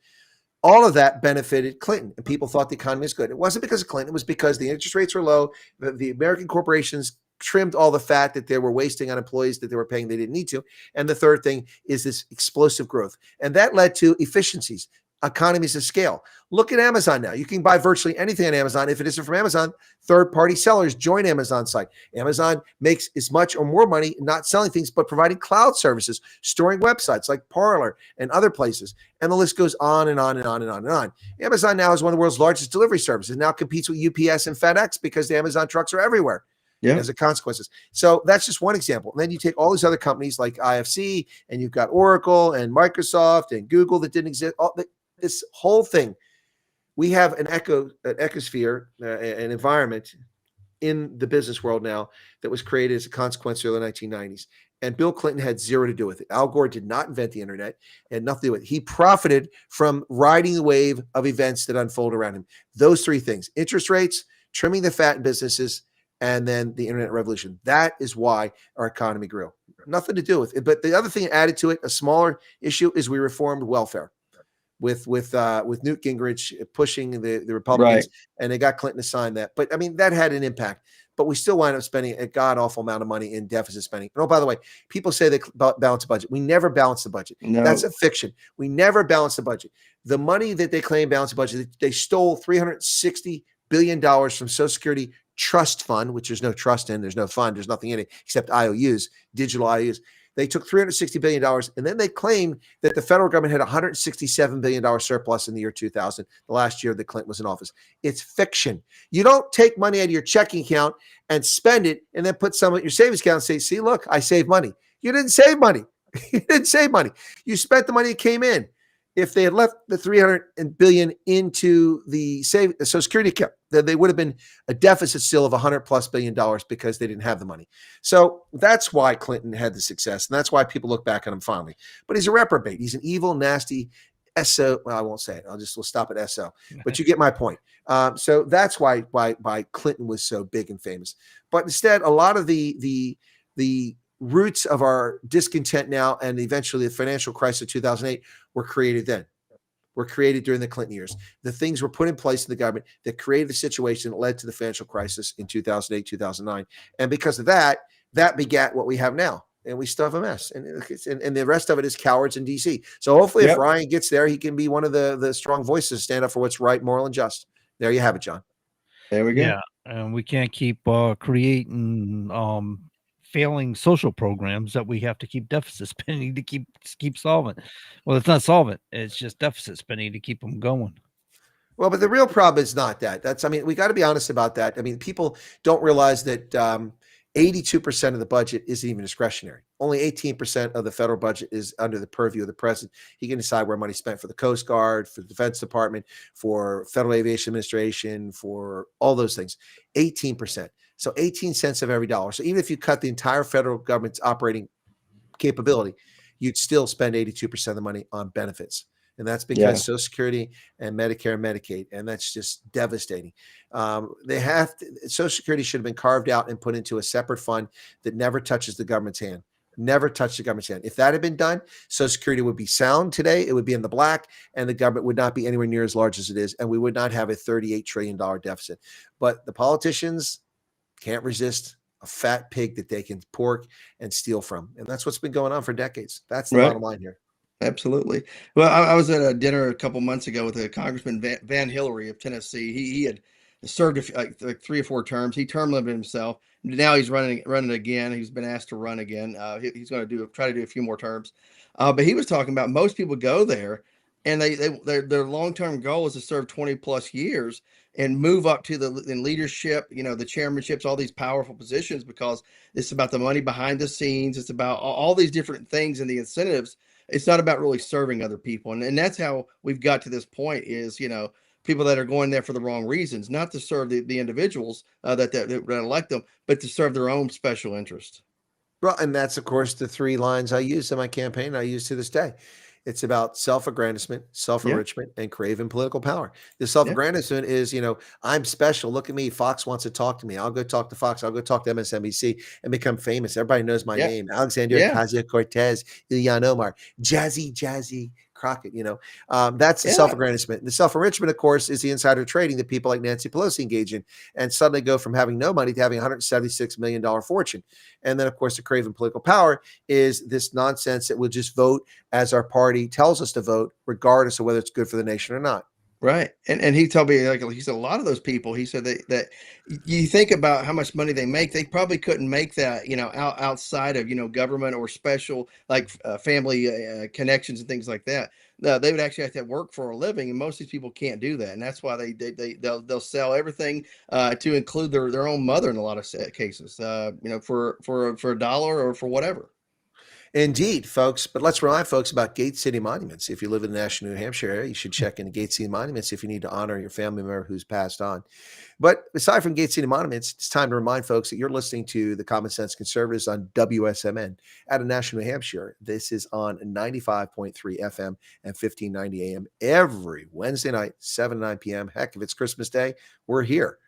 All of that benefited Clinton, and people thought the economy was good. It wasn't because of Clinton. It was because the interest rates were low. The American corporations trimmed all the fat that they were wasting on employees that they were paying they didn't need to. And the third thing is this explosive growth. And that led to efficiencies, economies of scale. Look at Amazon now. You can buy virtually anything on Amazon. If it isn't from Amazon, third-party sellers join Amazon's site. Amazon makes as much or more money not selling things, but providing cloud services, storing websites like Parler and other places. And the list goes on and on and on and on and on. Amazon now is one of the world's largest delivery services. Now competes with UPS and FedEx because the Amazon trucks are everywhere. As a consequences. So that's just one example. And then you take all these other companies like IFC, and you've got Oracle and Microsoft and Google that didn't exist. This whole thing, we have an ecosphere, an environment in the business world now that was created as a consequence of the 1990s. And Bill Clinton had zero to do with it. Al Gore did not invent the internet, had nothing to do with it. He profited from riding the wave of events that unfold around him. Those three things: interest rates, trimming the fat in businesses, and then the internet revolution. That is why our economy grew. Nothing to do with it. But the other thing added to it, a smaller issue, is we reformed welfare with Newt Gingrich pushing the Republicans, and they got Clinton to sign that. But I mean, that had an impact. But we still wind up spending a god awful amount of money in deficit spending. And oh, by the way, people say they balance the budget. We never balance the budget. No. That's a fiction. We never balance the budget. The money that they claim balance the budget, they stole $360 billion from Social Security Trust Fund, which there's no trust in, there's no fund, there's nothing in it except IOUs, digital IOUs. They took $360 billion, and then they claimed that the federal government had $167 billion surplus in the year 2000, the last year that Clinton was in office. It's fiction. You don't take money out of your checking account and spend it and then put some at your savings account and say, see, look, I saved money. You didn't save money. You didn't save money. You spent the money that came in. If they had left the $300 billion into the Social Security account, then they would have been a deficit still of $100+ billion because they didn't have the money. So that's why Clinton had the success, and that's why people look back at him fondly. But he's a reprobate. He's an evil, nasty SO. Well, I won't say it. We'll stop at SO. But you get my point. So that's why Clinton was so big and famous. But instead, a lot of the roots of our discontent now and eventually the financial crisis of 2008 were created then. Were created during the Clinton years. The things were put in place in the government that created the situation that led to the financial crisis in 2008, 2009. And because of that, that begat what we have now. And we still have a mess. And the rest of it is cowards in D.C. So hopefully if Ryan gets there, he can be one of the strong voices, stand up for what's right, moral, and just. There you have it, John. There we go. Yeah, and we can't keep creating failing social programs that we have to keep deficit spending to keep solvent. Well, it's not solvent; it's just deficit spending to keep them going. Well, but the real problem is not that. We got to be honest about that. I mean, people don't realize that 82% of the budget isn't even discretionary. Only 18% of the federal budget is under the purview of the president. He can decide where money's spent for the Coast Guard, for the Defense Department, for Federal Aviation Administration, for all those things. 18%. So 18 cents of every dollar. So even if you cut the entire federal government's operating capability, you'd still spend 82% of the money on benefits. And that's because Social Security and Medicare and Medicaid, and that's just devastating. Social Security should have been carved out and put into a separate fund that never touches the government's hand. Never touched the government's hand. If that had been done, Social Security would be sound today. It would be in the black, and the government would not be anywhere near as large as it is, and we would not have a $38 trillion deficit. But the politicians can't resist a fat pig that they can pork and steal from. And that's what's been going on for decades. That's the bottom line here. Absolutely. Well, I was at a dinner a couple months ago with a Congressman Van Hillary of Tennessee. He had served like 3 or 4 terms. He term limited himself. Now he's running again. He's been asked to run again. He's going to try to do a few more terms. But he was talking about most people go there and their long-term goal is to serve 20+ years and move up to in leadership, the chairmanships, all these powerful positions, because it's about the money behind the scenes. It's about all these different things and the incentives. It's not about really serving other people. And that's how we've got to this point is, people that are going there for the wrong reasons, not to serve the individuals that elect them, but to serve their own special interest. Well, and that's, of course, the 3 lines I used in my campaign. I use to this day. It's about self-aggrandizement, self-enrichment, and craving political power. The self-aggrandizement is, I'm special. Look at me. Fox wants to talk to me. I'll go talk to Fox. I'll go talk to MSNBC and become famous. Everybody knows my name. Alexandria Ocasio-Cortez, Ilhan Omar, Jazzy Crockett, that's the self-aggrandizement. The self-enrichment, of course, is the insider trading that people like Nancy Pelosi engage in and suddenly go from having no money to having $176 million fortune. And then, of course, the craving political power is this nonsense that we'll just vote as our party tells us to vote, regardless of whether it's good for the nation or not. Right. And he told me, like, he said, a lot of those people, he said that you think about how much money they make, they probably couldn't make that, outside of, government or special, like family connections and things like that. No, they would actually have to work for a living. And most of these people can't do that. And that's why they'll sell everything to include their own mother in a lot of cases, for $1 or for whatever. Indeed, folks. But let's remind folks about Gate City Monuments. If you live in the Nashua, New Hampshire area, you should check into Gate City Monuments if you need to honor your family member who's passed on. But aside from Gate City Monuments, it's time to remind folks that you're listening to the Common Sense Conservatives on WSMN out of Nashua, New Hampshire. This is on 95.3 FM and 1590 AM every Wednesday night, 7 to 9 p.m. Heck, if it's Christmas Day, we're here.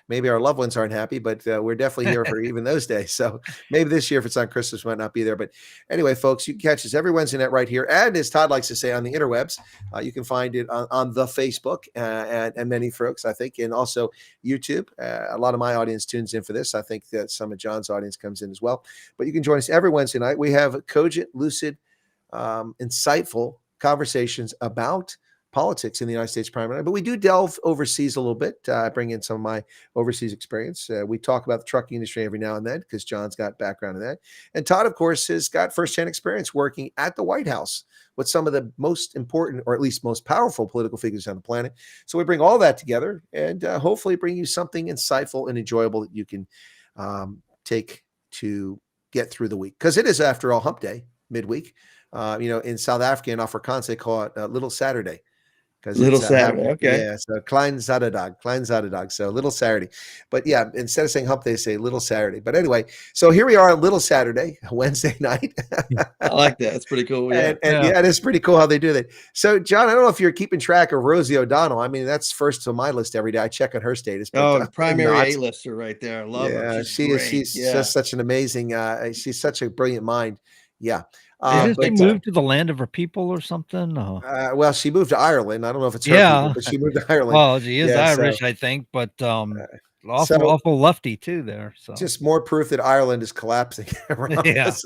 maybe our loved ones aren't happy, but we're definitely here for even those days. So maybe this year, if it's on Christmas, might not be there. But anyway, folks, you can catch us every Wednesday night right here. And as Todd likes to say, on the interwebs, you can find it on the Facebook and many folks, I think, and also YouTube. A lot of my audience tunes in for this. I think that some of John's audience comes in as well. But you can join us every Wednesday night. We have cogent, lucid, insightful conversations about politics in the United States primary, but we do delve overseas a little bit. I bring in some of my overseas experience. We talk about the trucking industry every now and then because John's got background in that. And Todd, of course, has got firsthand experience working at the White House with some of the most important, or at least most powerful political figures on the planet. So we bring all that together and hopefully bring you something insightful and enjoyable that you can take to get through the week. Because it is, after all, hump day, midweek. In South Africa and Afrikaans, they call it Little Saturday. Little Saturday, okay. Yeah, so Klein Zaterdag, so Little Saturday. But yeah, instead of saying hump, they say Little Saturday. But anyway, so here we are on Little Saturday, Wednesday night. I like that. It's pretty cool. Yeah. And it is pretty cool how they do that. So, John, I don't know if you're keeping track of Rosie O'Donnell. I mean, that's first on my list every day. I check on her status. But, primary A-lister right there. I love her. She's just such an amazing, she's such a brilliant mind. Yeah. Did she move to the land of her people or something? Oh. Well, she moved to Ireland. I don't know if it's her people, but she moved to Ireland. Well, she is Irish, I think, but awful lefty too there. So just more proof that Ireland is collapsing around us.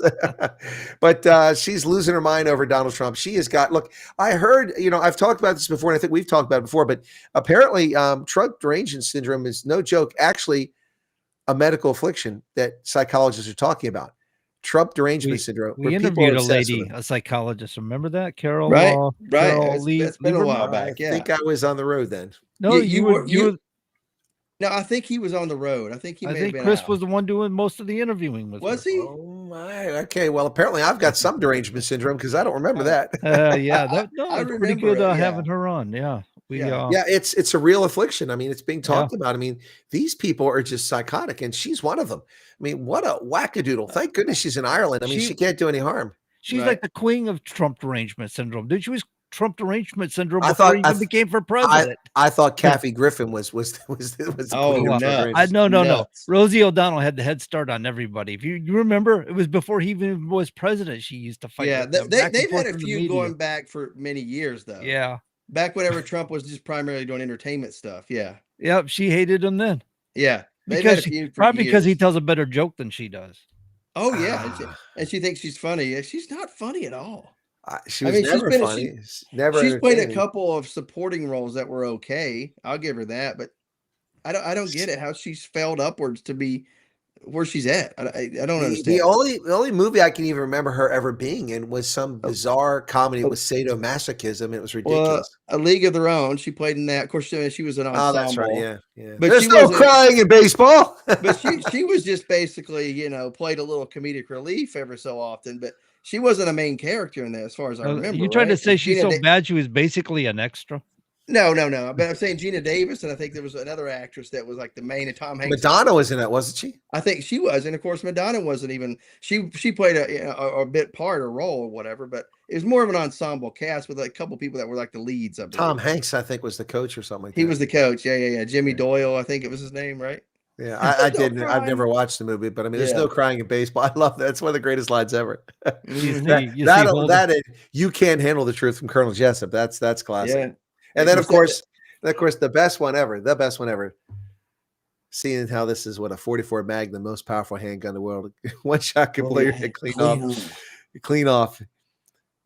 But she's losing her mind over Donald Trump. She has got, look, I heard, I've talked about this before, and I think we've talked about it before, but apparently Trump derangement syndrome is no joke, actually a medical affliction that psychologists are talking about. Trump derangement syndrome. We interviewed a lady, a psychologist. Remember that, Carol? Right. Carol It's been a while back. Yeah. I think I was on the road then. No, you were. No, I think he was on the road. I think Chris was the one doing most of the interviewing with Was her. he? Oh my. Okay. Well, apparently I've got some derangement syndrome because I don't remember that. It's pretty good having her on. Yeah. It's a real affliction. I mean, it's being talked about. I mean, these people are just psychotic, and she's one of them. I mean, what a wackadoodle. Thank goodness she's in Ireland. I mean, she can't do any harm. She's like the queen of Trump derangement syndrome. She was Trump derangement syndrome before he even became for president. I thought Kathy Griffin was the queen of Trump. No. Rosie O'Donnell had the head start on everybody. If you remember, it was before he even was president. She used to fight. Yeah, they've had a feud going back for many years, though. Yeah. Back whenever Trump was just primarily doing entertainment stuff. Yeah. Yep. She hated him then. Yeah. Because he tells a better joke than she does. Oh yeah. And she thinks she's funny. She's not funny at all. She was never funny. She's played a couple of supporting roles that were okay. I'll give her that, but I don't get it how she's failed upwards to be where she's at. I don't understand. The only movie I can even remember her ever being in was some bizarre comedy with sadomasochism. It was ridiculous. A League of Their Own. She played in that. Of course, she was an ensemble. Oh, that's right. Yeah. But there's no crying in baseball. But she was just basically, played a little comedic relief every so often. But she wasn't a main character in that, as far as I remember. You tried to say she's so bad she was basically an extra? No. But I'm saying Gina Davis, and I think there was another actress that was like the main of Tom Hanks. Madonna was in it, wasn't she? I think she was, and of course Madonna wasn't even. She played a bit part or role or whatever, but it was more of an ensemble cast with a couple people that were like the leads. Tom Hanks, I think, was the coach or something like that. He was the coach. Yeah. Jimmy Doyle, I think it was his name, right? Yeah, I didn't. I've never watched the movie, but I mean, there's no crying in baseball. I love that. It's one of the greatest lines ever. You can't handle the truth from Colonel Jessup. That's classic. Yeah. And then, of course, the best one ever. Seeing how this is a 44 Magnum, the most powerful handgun in the world. One shot can blow your head clean off.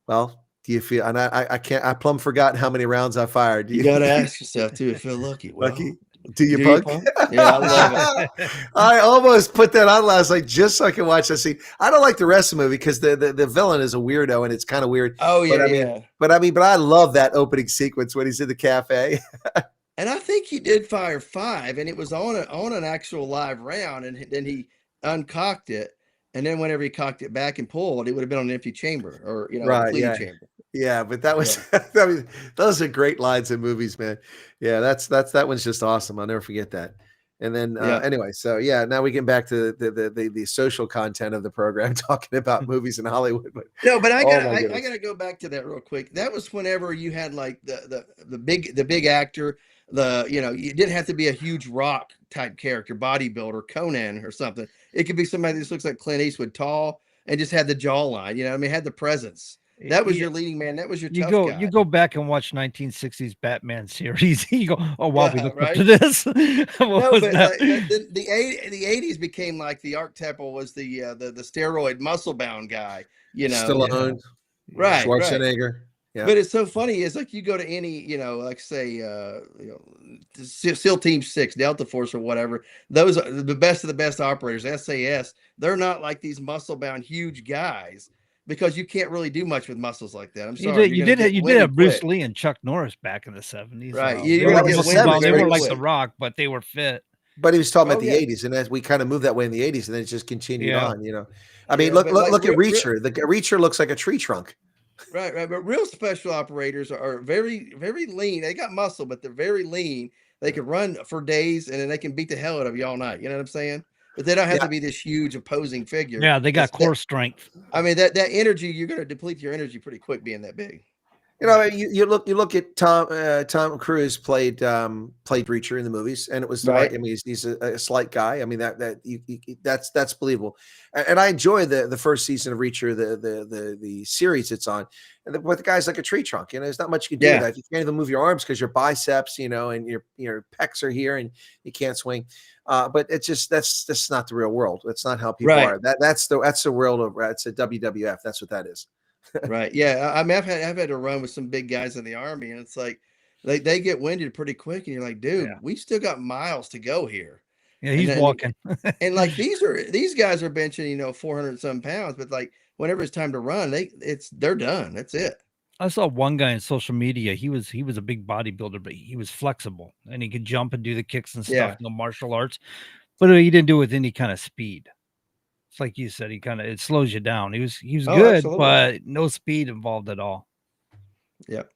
Well, do you feel? And I can't. I plumb forgot how many rounds I fired. You got to ask yourself too. I feel lucky. Lucky. Do you punk? Yeah, I love it. I almost put that on last night just so I can watch that scene. I don't like the rest of the movie because the villain is a weirdo and it's kind of weird. Oh yeah, but I love that opening sequence when he's in the cafe. And I think he did fire 5, and it was on an actual live round, and then he uncocked it, and then whenever he cocked it back and pulled, it would have been on an empty chamber or a clean chamber. Yeah, but that was those are great lines in movies, man. Yeah, that one's just awesome. I'll never forget that. And then Yeah. anyway, so yeah, now we get back to the social content of the program, talking about movies in Hollywood. But No, but I oh got my I goodness. got to go back to that real quick. That was whenever you had like the big actor, you didn't have to be a huge rock type character, bodybuilder, Conan or something. It could be somebody that just looks like Clint Eastwood, tall and just had the jawline, I mean, had the presence. That was your leading man. That was your tough guy. You go back and watch 1960s Batman series. You go, oh wow, we Yeah, looked up right? to this. What No, was but that? like, the 80s became like the archetypal was the steroid muscle bound guy, Stallone, right. Schwarzenegger. Yeah. But it's so funny. It's like you go to any, like say, SEAL Team 6, Delta Force or whatever. Those are the best of the best operators, SAS. They're not like these muscle bound huge guys because you can't really do much with muscles like that. I'm sorry. You did have Bruce Lee and Chuck Norris back in the 70s. Right. They You're were gonna get muscle winded bound. They very were like The quick. Rock, but they were fit. But he was talking about Oh, the yeah. 80s, and as we kind of moved that way in the 80s, and then it just continued Yeah. on. I mean, Yeah, look but like at real- Reacher. The Reacher looks like a tree trunk. Right. But real special operators are very, very lean. They got muscle, but they're very lean. They can run for days and then they can beat the hell out of you all night. You know what I'm saying? But they don't have Yeah. to be this huge opposing figure. Yeah, they got It's core strength. I mean, that energy, you're going to deplete your energy pretty quick being that big. You look at Tom Cruise played Reacher in the movies, and it was the right. I mean, he's a slight guy. I mean, that's believable, and I enjoy the first season of Reacher, the series it's on. And the guy's like a tree trunk. There's not much you can do with that. You can't even move your arms because your biceps, and your pecs are here, and you can't swing. But it's just that's not the real world. That's not how people are. That's the world of it's a WWF. That's what that is. Right. Yeah. I mean, I've had to run with some big guys in the Army, and it's like they get winded pretty quick, and you're like, dude, we still got miles to go here. Yeah, he's walking. And like these guys are benching, 400 some pounds, but like whenever it's time to run, they're done. That's it. I saw one guy on social media. He was a big bodybuilder, but he was flexible and he could jump and do the kicks and stuff, martial arts, but he didn't do it with any kind of speed. It's like you said, it slows you down. He was good, absolutely. But no speed involved at all. Yep.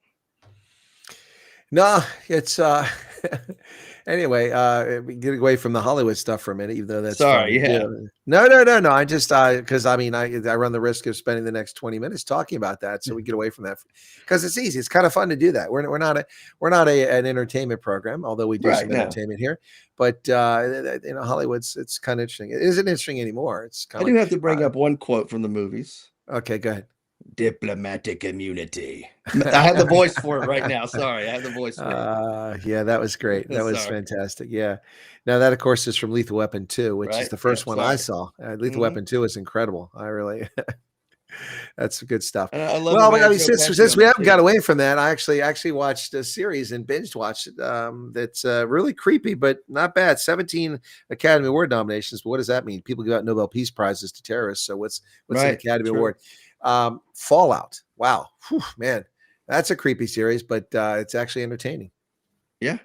No, it's anyway, we get away from the Hollywood stuff for a minute, even though that's sorry. Yeah. No. I just because I mean I run the risk of spending the next 20 minutes talking about that, so we get away from that because it's easy. It's kind of fun to do that. We're not an entertainment program, although we do some entertainment here. But Hollywood's it's kind of interesting. It isn't interesting anymore. It's kind I do have to bring up one quote from the movies. Okay, go ahead. Diplomatic immunity. I have the voice for it right now. Sorry, I have the voice for it. Yeah, that was great. That was fantastic. Yeah. Now that, of course, is from Lethal Weapon 2, which is the first one I saw. Lethal Weapon 2 is incredible. I really, that's good stuff. I love well, I mean, since we haven't got away from that, I actually watched a series and binge watched it. That's really creepy, but not bad. 17 Academy Award nominations. But what does that mean? People give out Nobel Peace Prizes to terrorists. So what's an Academy Award? Fallout. Wow. Whew, man, that's a creepy series, but it's actually entertaining. Yeah.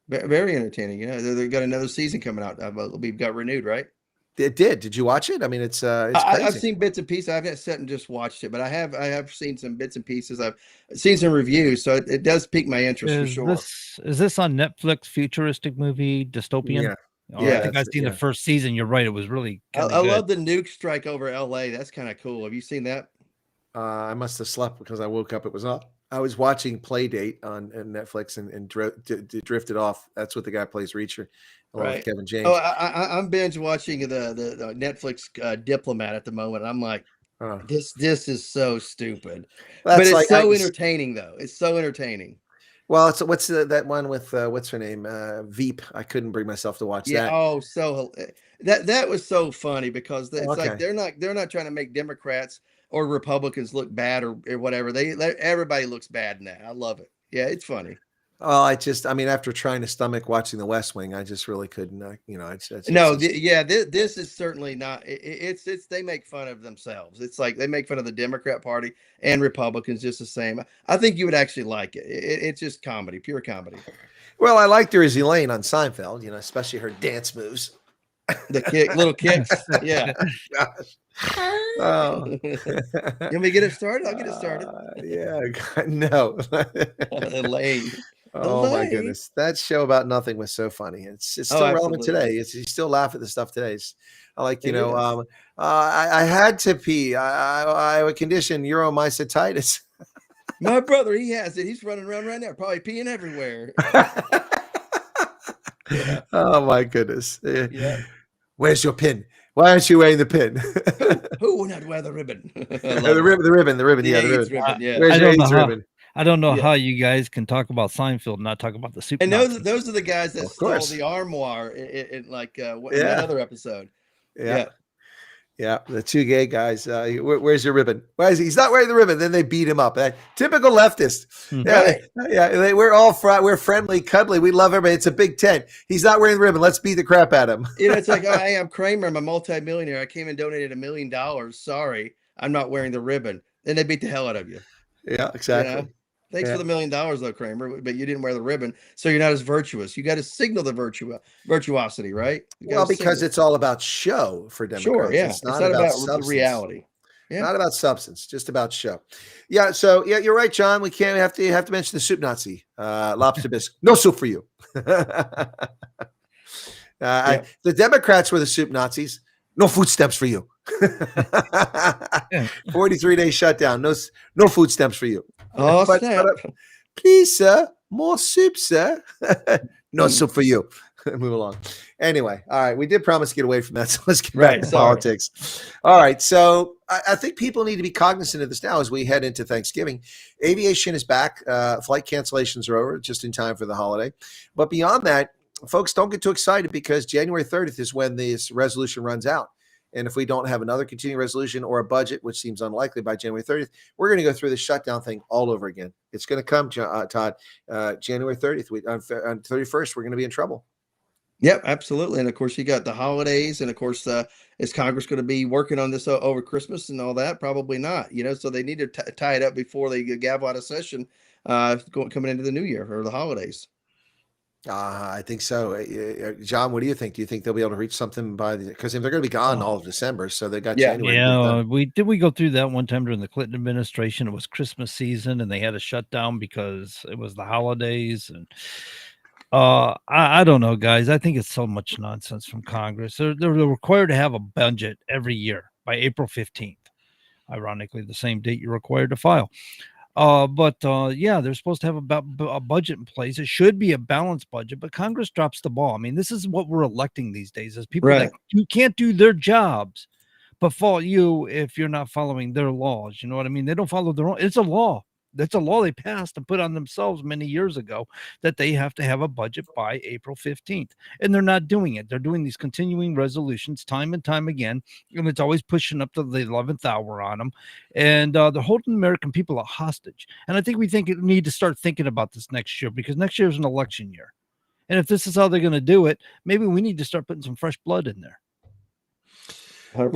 Very entertaining. They got another season coming out. We've got renewed, right? It did. Did you watch it? I mean, it's crazy. I've seen bits and pieces. I haven't sat and just watched it, but I have seen some bits and pieces. I've seen some reviews, so it does pique my interest for sure. Is this on Netflix? Futuristic movie, dystopian? Yeah. I think I've seen the first season. You're right. It was really I love the nuke strike over LA. That's kind of cool. Have you seen that? I must have slept because I woke up. It was up. I was watching Playdate on Netflix and drifted off. That's what the guy plays Reacher, along with Kevin James. Oh, I'm binge watching the Netflix Diplomat at the moment. I'm like, this is so stupid, but it's so entertaining though. It's so entertaining. Well, what's that one with what's her name? Veep. I couldn't bring myself to watch that. Oh, so that was so funny because it's like they're not trying to make Democrats or Republicans look bad or whatever. Everybody looks bad in that. I love it. Yeah, it's funny. Well, I mean, after trying to stomach watching The West Wing, I just really couldn't. This is certainly not. It's they make fun of themselves. It's like they make fun of the Democrat Party and Republicans just the same. I think you would actually like it. It's just comedy, pure comedy. Well, I liked her as Elaine on Seinfeld. Especially her dance moves. The little kicks. Yeah. Gosh. Oh. You want me to get it started? I'll get it started. Yeah. No. Elaine. Oh my goodness, that show about nothing was so funny. It's Oh, still relevant absolutely. today. You still laugh at the stuff today. I like It is. I had to pee. I have a condition, uromyositis. My brother, he has it. He's running around right now, probably peeing everywhere. Yeah. Oh my goodness. Yeah. Where's your pin? Why aren't you wearing the pin? Who will not wear the ribbon? I the love it. ribbon, the ribbon, the ribbon. The Yeah, the AIDS ribbon. ribbon. Yeah. Where's I your don't know AIDS how. ribbon? I don't know Yeah. how you guys can talk about Seinfeld and not talk about the soup And Nazis. those are the guys that Of stole course. the armoire in like in that Yeah. other episode. Yeah. Yeah, the two gay guys. Where's your ribbon? Why is he's not wearing the ribbon? Then they beat him up. Typical leftist. Yeah, Right. we're all we're friendly, cuddly. We love everybody. It's a big tent. He's not wearing the ribbon. Let's beat the crap out of him. It's like, oh, hey, I'm Kramer. I'm a multimillionaire. I came and donated $1 million. Sorry, I'm not wearing the ribbon. Then they beat the hell out of you. Yeah, exactly. You know? Thanks Yeah. for the $1 million, though, Kramer. But you didn't wear the ribbon, so you're not as virtuous. You got to signal the virtuosity, right? Well, because it's all about show for Democrats. Sure, yeah. It's not about the substance. reality. Yeah. Not about substance, just about show. Yeah. So yeah, you're right, John. We can't have to mention the soup Nazi, lobster bisque. No soup for you. The Democrats were the soup Nazis. No food stamps for you. 43-day shutdown. No food stamps for you. Oh, snap. Please, sir, more soup, sir. No soup for you. Move along. Anyway, all right. We did promise to get away from that, so let's get back to politics. All right. So I think people need to be cognizant of this now as we head into Thanksgiving. Aviation is back. Flight cancellations are over just in time for the holiday. But beyond that, folks, don't get too excited because January 30th is when this resolution runs out. And if we don't have another continuing resolution or a budget, which seems unlikely by January 30th, we're going to go through the shutdown thing all over again. It's going to come, Todd, January 30th. On 31st, we're going to be in trouble. Yep, absolutely. And of course, you got the holidays. And of course, is Congress going to be working on this over Christmas and all that? Probably not. So they need to tie it up before they gavel out of session coming into the new year or the holidays. I think so. John, what do you think? Do you think they'll be able to reach something because they're going to be gone all of December, so they got January. Yeah, we go through that one time during the Clinton administration. It was Christmas season, and they had a shutdown because it was the holidays. And I don't know, guys. I think it's so much nonsense from Congress. They're required to have a budget every year by April 15th. Ironically, the same date you're required to file. But they're supposed to have a budget in place. It should be a balanced budget, but Congress drops the ball. I mean, this is what we're electing these days is people that you can't do their jobs, but fault you if you're not following their laws. You know what I mean? They don't follow their own. It's a law. That's a law they passed and put on themselves many years ago that they have to have a budget by April 15th. And they're not doing it. They're doing these continuing resolutions time and time again. And it's always pushing up to the 11th hour on them. And they're holding the American people a hostage. And I think we need to start thinking about this next year because next year is an election year. And if this is how they're going to do it, maybe we need to start putting some fresh blood in there. 100%.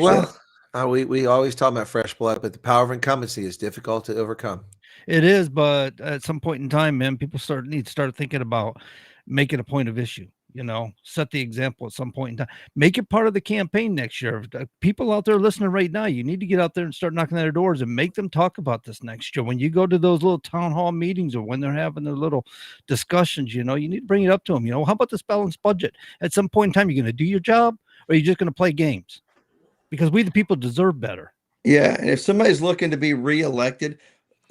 Well, we always talk about fresh blood, but the power of incumbency is difficult to overcome. It is, but at some point in time, man, people need to start thinking about making a point of issue. Set the example at some point in time. Make it part of the campaign next year. People out there listening right now, you need to get out there and start knocking at their doors and make them talk about this next year. When you go to those little town hall meetings or when they're having their little discussions, you need to bring it up to them. How about this balanced budget? At some point in time, you're going to do your job or are you just going to play games? Because we, the people, deserve better. Yeah. And if somebody's looking to be reelected,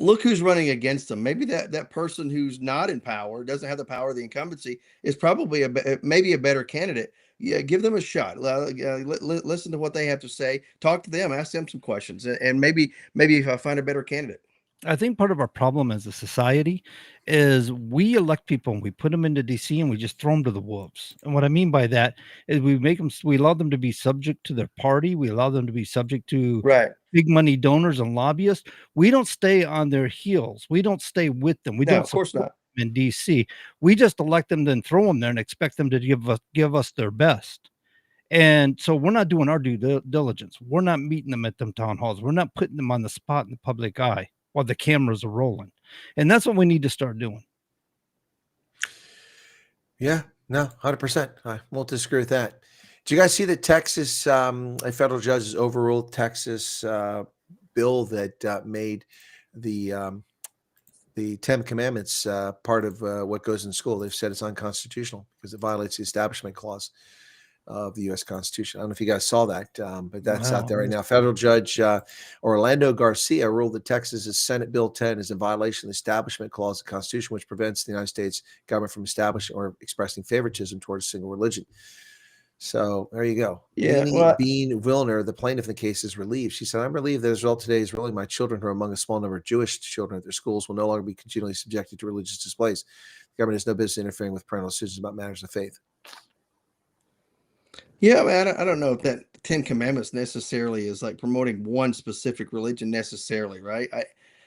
look who's running against them. Maybe that person who's not in power, doesn't have the power of the incumbency, is probably maybe a better candidate. Yeah, give them a shot. Listen to what they have to say. Talk to them. Ask them some questions, and maybe find a better candidate. I think part of our problem as a society is we elect people and we put them into DC and we just throw them to the wolves. And what I mean by that is we allow them to be subject to their party. We allow them to be subject to big money donors and lobbyists. We don't stay on their heels. We don't stay with them. We don't, of course not. In DC. We just elect them, then throw them there and expect them to give us their best. And so we're not doing our due diligence. We're not meeting them at them town halls. We're not putting them on the spot in the public eye while the cameras are rolling. And that's what we need to start doing. Yeah, no, 100%. I won't disagree with that. Do you guys see that Texas, a federal judge has overruled Texas bill that made the the 10 Commandments, part of what goes in school. They've said it's unconstitutional because it violates the Establishment Clause of the U.S. Constitution. I don't know if you guys saw that, but that's out there right now. Federal Judge Orlando Garcia ruled that Texas's Senate Bill 10 is in violation of the Establishment Clause of the Constitution, which prevents the United States government from establishing or expressing favoritism towards a single religion. So there you go. Yeah, Bean Wilner, the plaintiff in the case, is relieved. She said, "I'm relieved that the result today is ruling my children, who are among a small number of Jewish children at their schools, will no longer be continually subjected to religious displays. The government has no business interfering with parental decisions about matters of faith." Yeah, man, I don't know if that 10 Commandments necessarily is like promoting one specific religion necessarily, right?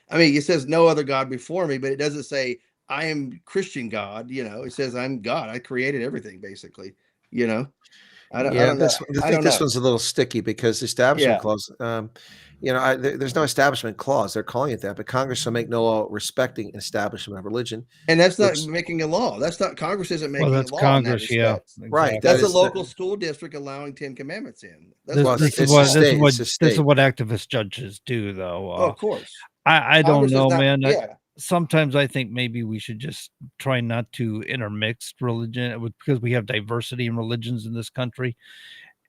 I mean, it says no other God before me, but it doesn't say I am Christian God. It says I'm God. I created everything, basically. I don't know. I think this one's a little sticky because the Establishment Yeah. Clause, there's no Establishment Clause. They're calling it that, but Congress shall make no law respecting establishment of religion. And that's not making a law. That's not Congress isn't making that's a law Congress, in that respect. exactly. Right. That's a local school district allowing 10 Commandments in. That's This is what activist judges do, though. Oh, of course. I don't Congress is know, not- man. yeah. Sometimes I think maybe we should just try not to intermix religion because we have diversity in religions in this country.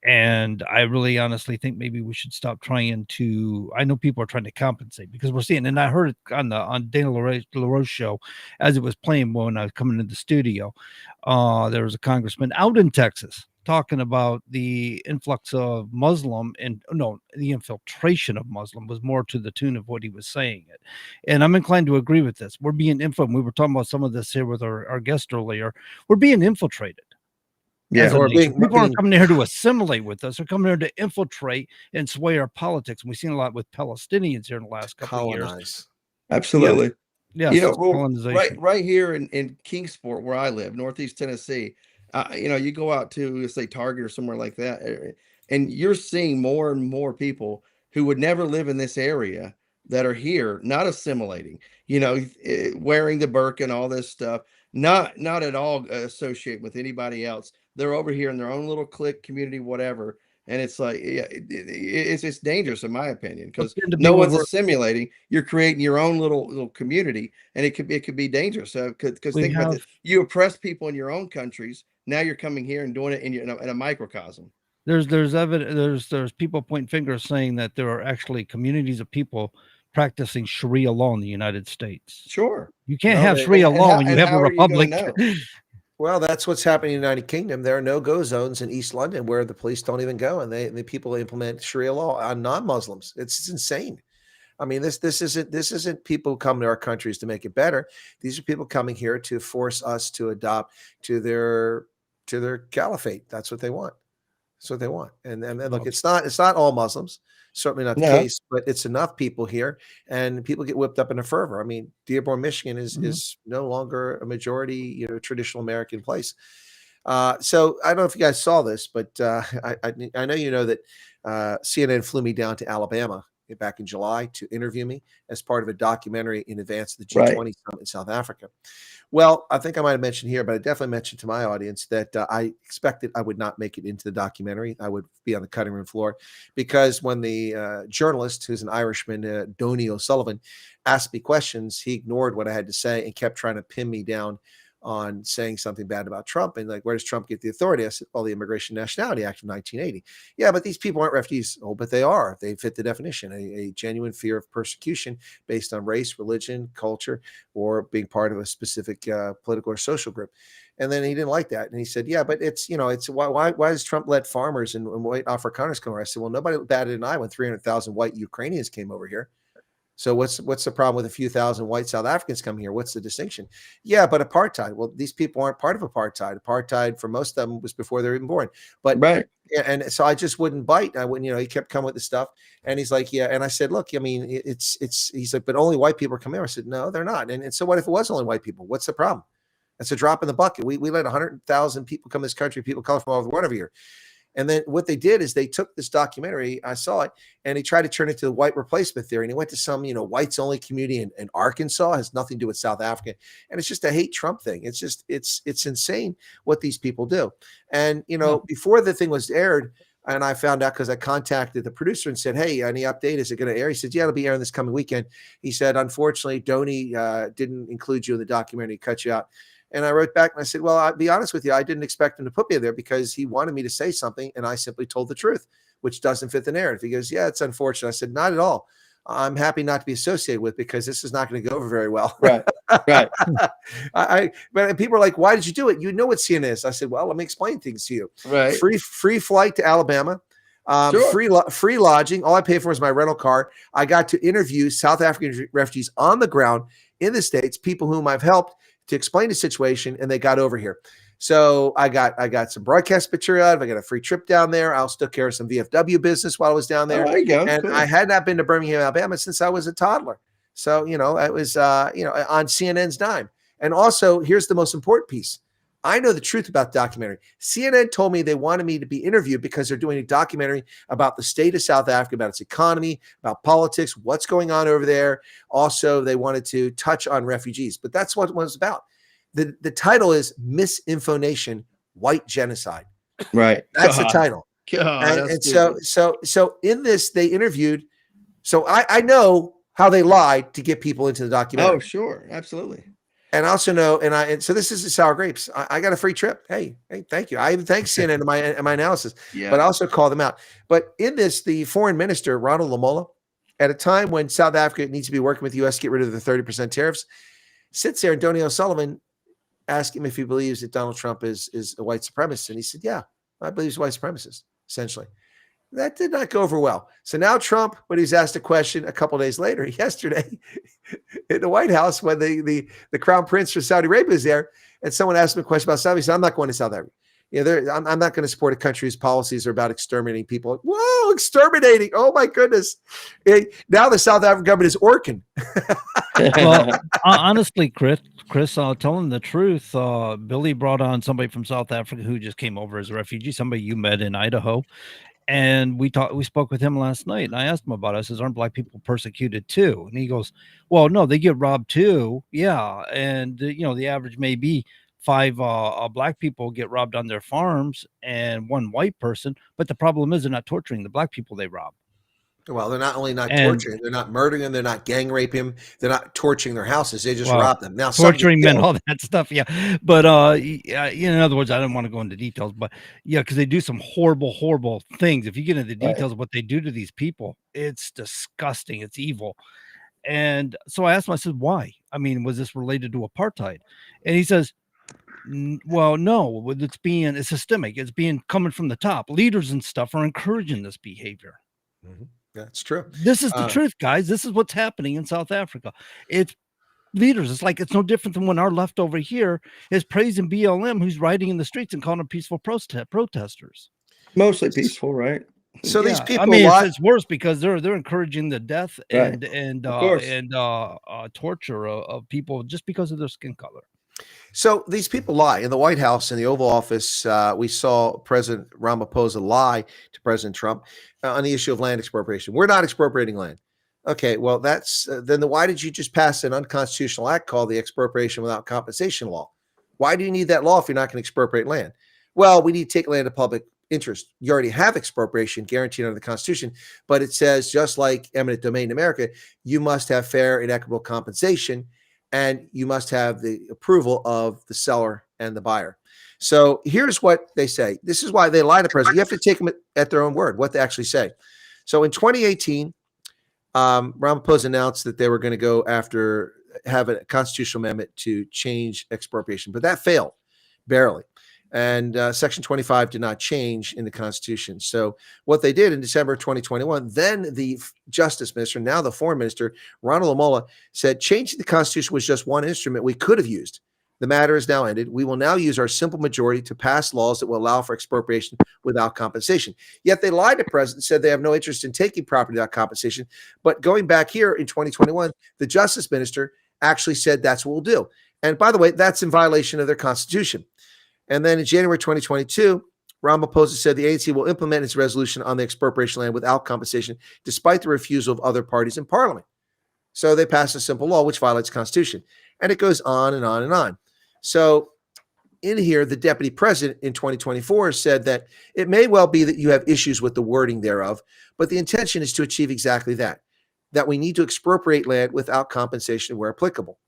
And I really honestly think maybe we should stop trying to. I know people are trying to compensate because we're seeing, and I heard it on Dana LaRoche show as it was playing when I was coming into the studio. There was a congressman out in Texas talking about the influx of Muslim the infiltration of Muslim was more to the tune of what he was saying it. And I'm inclined to agree with this. We're being infiltrated. We were talking about some of this here with our guest earlier. We're being infiltrated. Yeah, people aren't coming here to assimilate with us. They're coming here to infiltrate and sway our politics. And we've seen a lot with Palestinians here in the last couple of years. Absolutely. Yeah. Right here in Kingsport, where I live, Northeast Tennessee, you go out to, say, Target or somewhere like that, and you're seeing more and more people who would never live in this area that are here, not assimilating, wearing the burqa and all this stuff, not at all associate with anybody else. They're over here in their own little clique, community, whatever. And it's like, it's dangerous in my opinion, because no one's assimilating. You're creating your own little community, and it could be dangerous. Because think about it, you oppress people in your own countries. Now you're coming here and doing it in a microcosm. There's evidence. There's people pointing fingers saying that there are actually communities of people practicing Sharia law in the United States. Sure, you can't have Sharia law when you have a republic. Well, that's what's happening in the United Kingdom. There are no-go zones in East London where the police don't even go, and the people implement Sharia law on non-Muslims. It's insane. I mean, this isn't people coming to our countries to make it better. These are people coming here to force us to adopt to their caliphate. That's what they want. That's what they want. And look, it's not all Muslims. Certainly not the case, but it's enough people here, and people get whipped up in a fervor. I mean, Dearborn, Michigan is no longer a majority, traditional American place. So I don't know if you guys saw this, but I know that CNN flew me down to Alabama back in July to interview me as part of a documentary in advance of the G20 summit in South Africa. Well, I think I might have mentioned here, but I definitely mentioned to my audience that I expected I would not make it into the documentary. I would be on the cutting room floor, because when the journalist, who's an Irishman, Donnie O'Sullivan, asked me questions, he ignored what I had to say and kept trying to pin me down on saying something bad about Trump. And like, where does Trump get the authority? I said, well, the Immigration and Nationality Act of 1980. Yeah, but these people aren't refugees. Oh, but they are. They fit the definition, a genuine fear of persecution based on race, religion, culture, or being part of a specific political or social group. And then he didn't like that. And he said, yeah, but it's why does Trump let farmers and white Afrikaners come over? I said, well, nobody batted an eye when 300,000 white Ukrainians came over here. So what's the problem with a few thousand white South Africans coming here? What's the distinction? Yeah, but apartheid. Well, these people aren't part of apartheid. Apartheid for most of them was before they were even born. But and so I just wouldn't bite. I wouldn't, he kept coming with the stuff. And he's like, yeah. And I said, look, I mean, he's like, but only white people are coming here. I said, no, they're not. And so what if it was only white people? What's the problem? That's a drop in the bucket. We let 100,000 people come to this country, people come from all over the world every year. And then what they did is they took this documentary, I saw it, and he tried to turn it to the white replacement theory. And he went to some, whites only community in Arkansas. It has nothing to do with South Africa. And it's just a hate Trump thing. It's just, it's insane what these people do. And, before the thing was aired, And I found out because I contacted the producer and said, "Hey, any update? Is it going to air?" He said, "Yeah, it'll be airing this coming weekend." He said, "Unfortunately, Donnie didn't include you in the documentary, cut you out." And I wrote back and I said, "Well, I'll be honest with you. I didn't expect him to put me there because he wanted me to say something, and I simply told the truth, which doesn't fit the narrative." He goes, "Yeah, it's unfortunate." I said, "Not at all. I'm happy not to be associated with because this is not going to go over very well." Right. Right. But people are like, "Why did you do it? You know what CNN is." I said, "Well, let me explain things to you. Right. Free flight to Alabama, Sure. free lodging. All I paid for was my rental car. I got to interview South African refugees on the ground in the States, people whom I've helped to explain the situation, and they got over here. So I got some broadcast material out of it. I got a free trip down there. I also took care of some VFW business while I was down there. Oh, there you go. And Cool. I had not been to Birmingham, Alabama since I was a toddler. So, it was, on CNN's dime. And also, here's the most important piece. I know the truth about the documentary. CNN told me they wanted me to be interviewed because they're doing a documentary about the state of South Africa, about its economy, about politics, what's going on over there. Also, they wanted to touch on refugees, but that's what it was about. The title is Misinformation, White Genocide. Right. That's the title. God, And so in this, they interviewed. So I know how they lied to get people into the documentary. Oh, sure. Absolutely. And I also know, and so this is the sour grapes. I got a free trip. Hey, thank you. I even thank CNN in my analysis, but I also call them out. But in this, the foreign minister, Ronald Lamola, at a time when South Africa needs to be working with the U.S. to get rid of the 30% tariffs, sits there and Donnie O'Sullivan asked him if he believes that Donald Trump is a white supremacist. And he said, "Yeah, I believe he's a white supremacist," essentially. That did not go over well. So now Trump, when he's asked a question a couple of days later, yesterday in the White House, when the crown prince for Saudi Arabia is there, and someone asked him a question about Saudi, he said, "I'm not going to South Africa. I'm not going to support a country whose policies are about exterminating people." Whoa, exterminating. Oh my goodness. Now the South African government is orking. Well, honestly, Chris, telling the truth, Billy brought on somebody from South Africa who just came over as a refugee, somebody you met in Idaho. And we spoke with him last night, and I asked him about it. I says, "Aren't black people persecuted too?" And he goes, "Well, no, they get robbed too. Yeah. And the average may be 5 black people get robbed on their farms and 1 white person. But the problem is they're not torturing the black people they rob." Well, they're not only not torturing, they're not murdering them, they're not gang raping them, they're not torching their houses, they just rob them. Now, torturing men, all that stuff, yeah. But in other words, I don't want to go into details, but yeah, because they do some horrible things. If you get into the details of what they do to these people, it's disgusting, it's evil. And so I asked him, I said, "Why? I mean, was this related to apartheid?" And he says, "Well, no, it's systemic. It's coming from the top. Leaders and stuff are encouraging this behavior." Mm-hmm. That's true. This is the truth, guys. This is what's happening in South Africa. It's leaders. It's no different than when our left over here is praising BLM, who's riding in the streets and calling them peaceful protesters. Mostly peaceful, right? So these people, I mean, it's worse because they're encouraging the death and torture of people just because of their skin color. So these people lie. In the White House, in the Oval Office, we saw President Ramaphosa lie to President Trump on the issue of land expropriation. We're not expropriating land. Okay, well, that's why did you just pass an unconstitutional act called the Expropriation Without Compensation Law? Why do you need that law if you're not going to expropriate land? Well, we need to take land to public interest. You already have expropriation guaranteed under the Constitution, but it says, just like eminent domain in America, you must have fair and equitable compensation, and you must have the approval of the seller and the buyer. So here's what they say. This is why they lie to president. You have to take them at their own word, what they actually say. So in 2018, Ramaphosa announced that they were going to go after, have a constitutional amendment to change expropriation, but that failed, barely. And Section 25 did not change in the Constitution. So what they did in December 2021, then the Justice Minister, now the Foreign Minister, Ronald Lamola, said changing the Constitution was just one instrument we could have used. The matter is now ended. We will now use our simple majority to pass laws that will allow for expropriation without compensation. Yet they lied to the president, said they have no interest in taking property without compensation. But going back here in 2021, the Justice Minister actually said that's what we'll do. And by the way, that's in violation of their Constitution. And then in January 2022, Ramaphosa said the ANC will implement its resolution on the expropriation land without compensation, despite the refusal of other parties in parliament. So they passed a simple law which violates the Constitution. And it goes on and on and on. So in here, the deputy president in 2024 said that it may well be that you have issues with the wording thereof, but the intention is to achieve exactly that, that we need to expropriate land without compensation where applicable.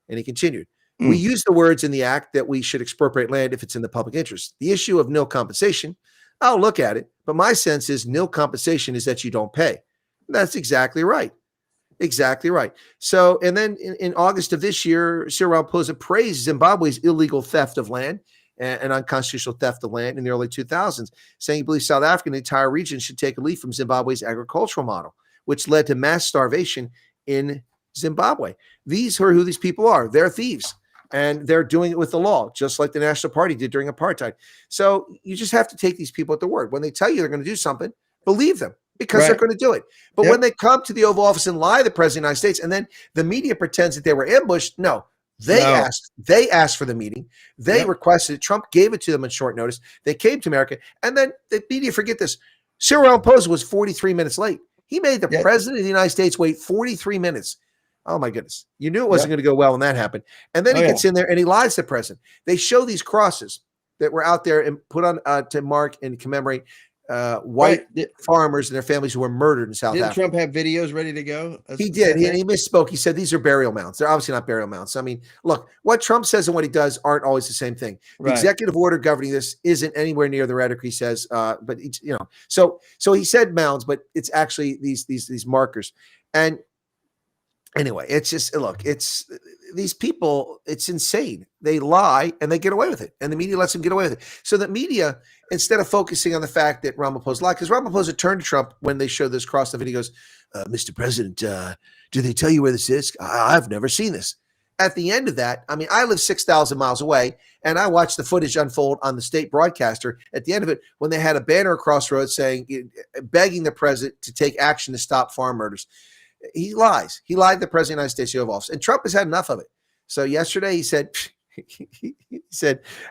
And he continued, we use the words in the act that we should expropriate land if it's in the public interest. The issue of nil compensation, I'll look at it, but my sense is nil compensation is that you don't pay. That's exactly right. Exactly right. So, and then in August of this year, Cyril Ramaphosa praised Zimbabwe's illegal theft of land and unconstitutional theft of land in the early 2000s, saying he believes South Africa and the entire region should take a leaf from Zimbabwe's agricultural model, which led to mass starvation in Zimbabwe. These are who these people are. They're thieves, and they're doing it with the law, just like the National Party did during apartheid. So you just have to take these people at their word. When they tell you they're going to do something, believe them, because they're going to do it. But when they come to the Oval Office and lie to the President of the United States, and then the media pretends that they were ambushed, they asked for the meeting. They requested it. Trump gave it to them on short notice. They came to America, and then the media forget this. Cyril Ramaphosa was 43 minutes late. He made the President of the United States wait 43 minutes. Oh my goodness. You knew it wasn't going to go well when that happened. And then he gets in there and he lies to the president. They show these crosses that were out there and put on to mark and commemorate white farmers and their families who were murdered in South Africa. Didn't Trump have videos ready to go? He did. He misspoke. He said these are burial mounds. They're obviously not burial mounds. I mean, look, what Trump says and what he does aren't always the same thing. The executive order governing this isn't anywhere near the rhetoric he says. But it's, so he said mounds, but it's actually these markers. And anyway, it's just, look, it's these people, it's insane. They lie and they get away with it. And the media lets them get away with it. So the media, instead of focusing on the fact that Ramaphosa lied, because Ramaphosa turned to Trump when they showed this cross, and he goes, Mr. President, do they tell you where this is? I've never seen this. At the end of that, I mean, I live 6,000 miles away, and I watched the footage unfold on the state broadcaster. At the end of it, when they had a banner across Rhodes saying, begging the president to take action to stop farm murders. He lies. He lied to the president of the United States Oval Office, and Trump has had enough of it. So yesterday he said,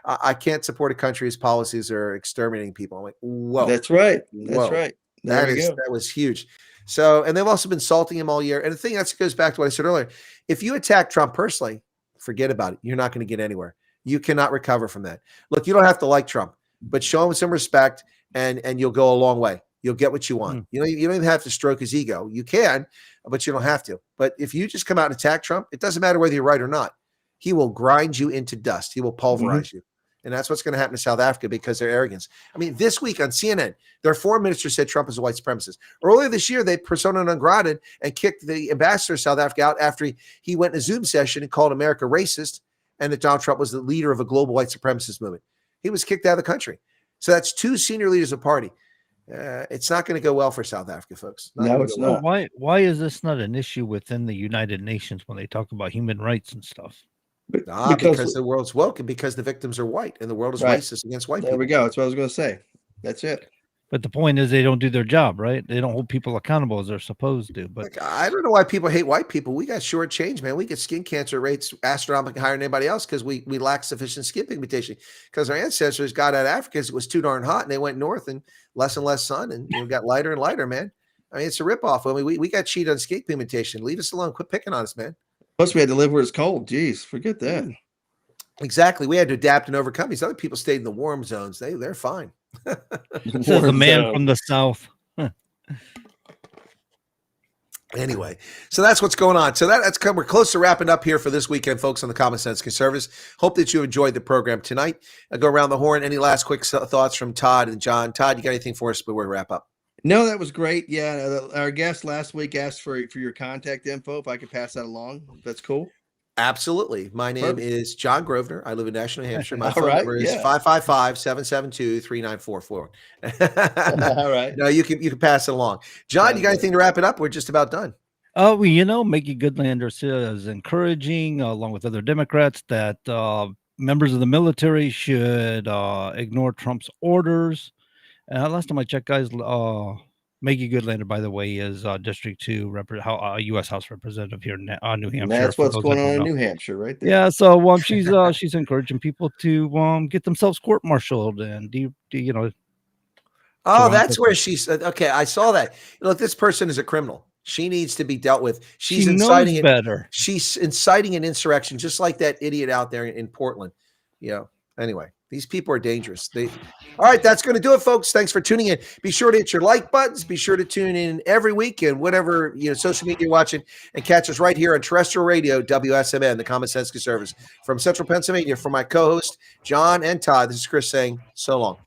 I can't support a country whose policies are exterminating people. I'm like, whoa. That's right. That's right. That was huge. So, and they've also been insulting him all year. And the thing that goes back to what I said earlier, if you attack Trump personally, forget about it. You're not going to get anywhere. You cannot recover from that. Look, you don't have to like Trump, but show him some respect and you'll go a long way. You'll get what you want. You don't even have to stroke his ego. You can, but you don't have to. But if you just come out and attack Trump, it doesn't matter whether you're right or not. He will grind you into dust. He will pulverize you. And that's what's going to happen to South Africa because of their arrogance. I mean, this week on CNN, their foreign minister said Trump is a white supremacist. Earlier this year, they persona non grata and kicked the ambassador of South Africa out after he went in a Zoom session and called America racist and that Donald Trump was the leader of a global white supremacist movement. He was kicked out of the country. So that's two senior leaders of the party. It's not going to go well for South Africa, folks. No, it's not. Why is this not an issue within the United Nations when they talk about human rights and stuff? Because the world's woke and because the victims are white and the world is racist against white people. There we go. That's what I was going to say. That's it. But the point is they don't do their job, right? They don't hold people accountable as they're supposed to. But I don't know why people hate white people. We got short change, man. We get skin cancer rates astronomically higher than anybody else because we lack sufficient skin pigmentation. Because our ancestors got out of Africa because it was too darn hot and they went north and less sun and got lighter and lighter, man. I mean, it's a ripoff. I mean, we got cheated on skin pigmentation. Leave us alone. Quit picking on us, man. Plus, we had to live where it's cold. Jeez, forget that. Exactly. We had to adapt and overcome. These other people stayed in the warm zones. They're fine. This is a man from the South. Anyway, so that's what's going on. So we're close to wrapping up here for this weekend, folks, on the Common Sense Conservatives. Hope that you enjoyed the program tonight. I'll go around the horn. Any last quick thoughts from Todd and John? Todd, you got anything for us before we wrap up? No, that was great. Yeah, our guest last week asked for your contact info. If I could pass that along, that's cool. Absolutely. My name is John Grosvenor. I live in Nashua, New Hampshire. My phone number is 555-772-3944. All right. No, you can pass it along. John, you got anything to wrap it up? We're just about done. Maggie Goodlander is encouraging, along with other Democrats, that members of the military should ignore Trump's orders. Last time I checked, guys, Maggie Goodlander, by the way, is District 2 U.S. House Representative here in New Hampshire. And that's what's going on in New Hampshire, right there. Yeah, so she's encouraging people to get themselves court-martialed and Oh, that's where she's okay. I saw that. Look, this person is a criminal. She needs to be dealt with. She's inciting better. She's inciting an insurrection, just like that idiot out there in Portland. Anyway, these people are dangerous. All right, that's going to do it, folks. Thanks for tuning in. Be sure to hit your like buttons. Be sure to tune in every week and whatever social media you're watching, and catch us right here on terrestrial radio, WSMN, the Common Sense Conservatives. From Central Pennsylvania, for my co-host John and Todd, this is Chris saying so long.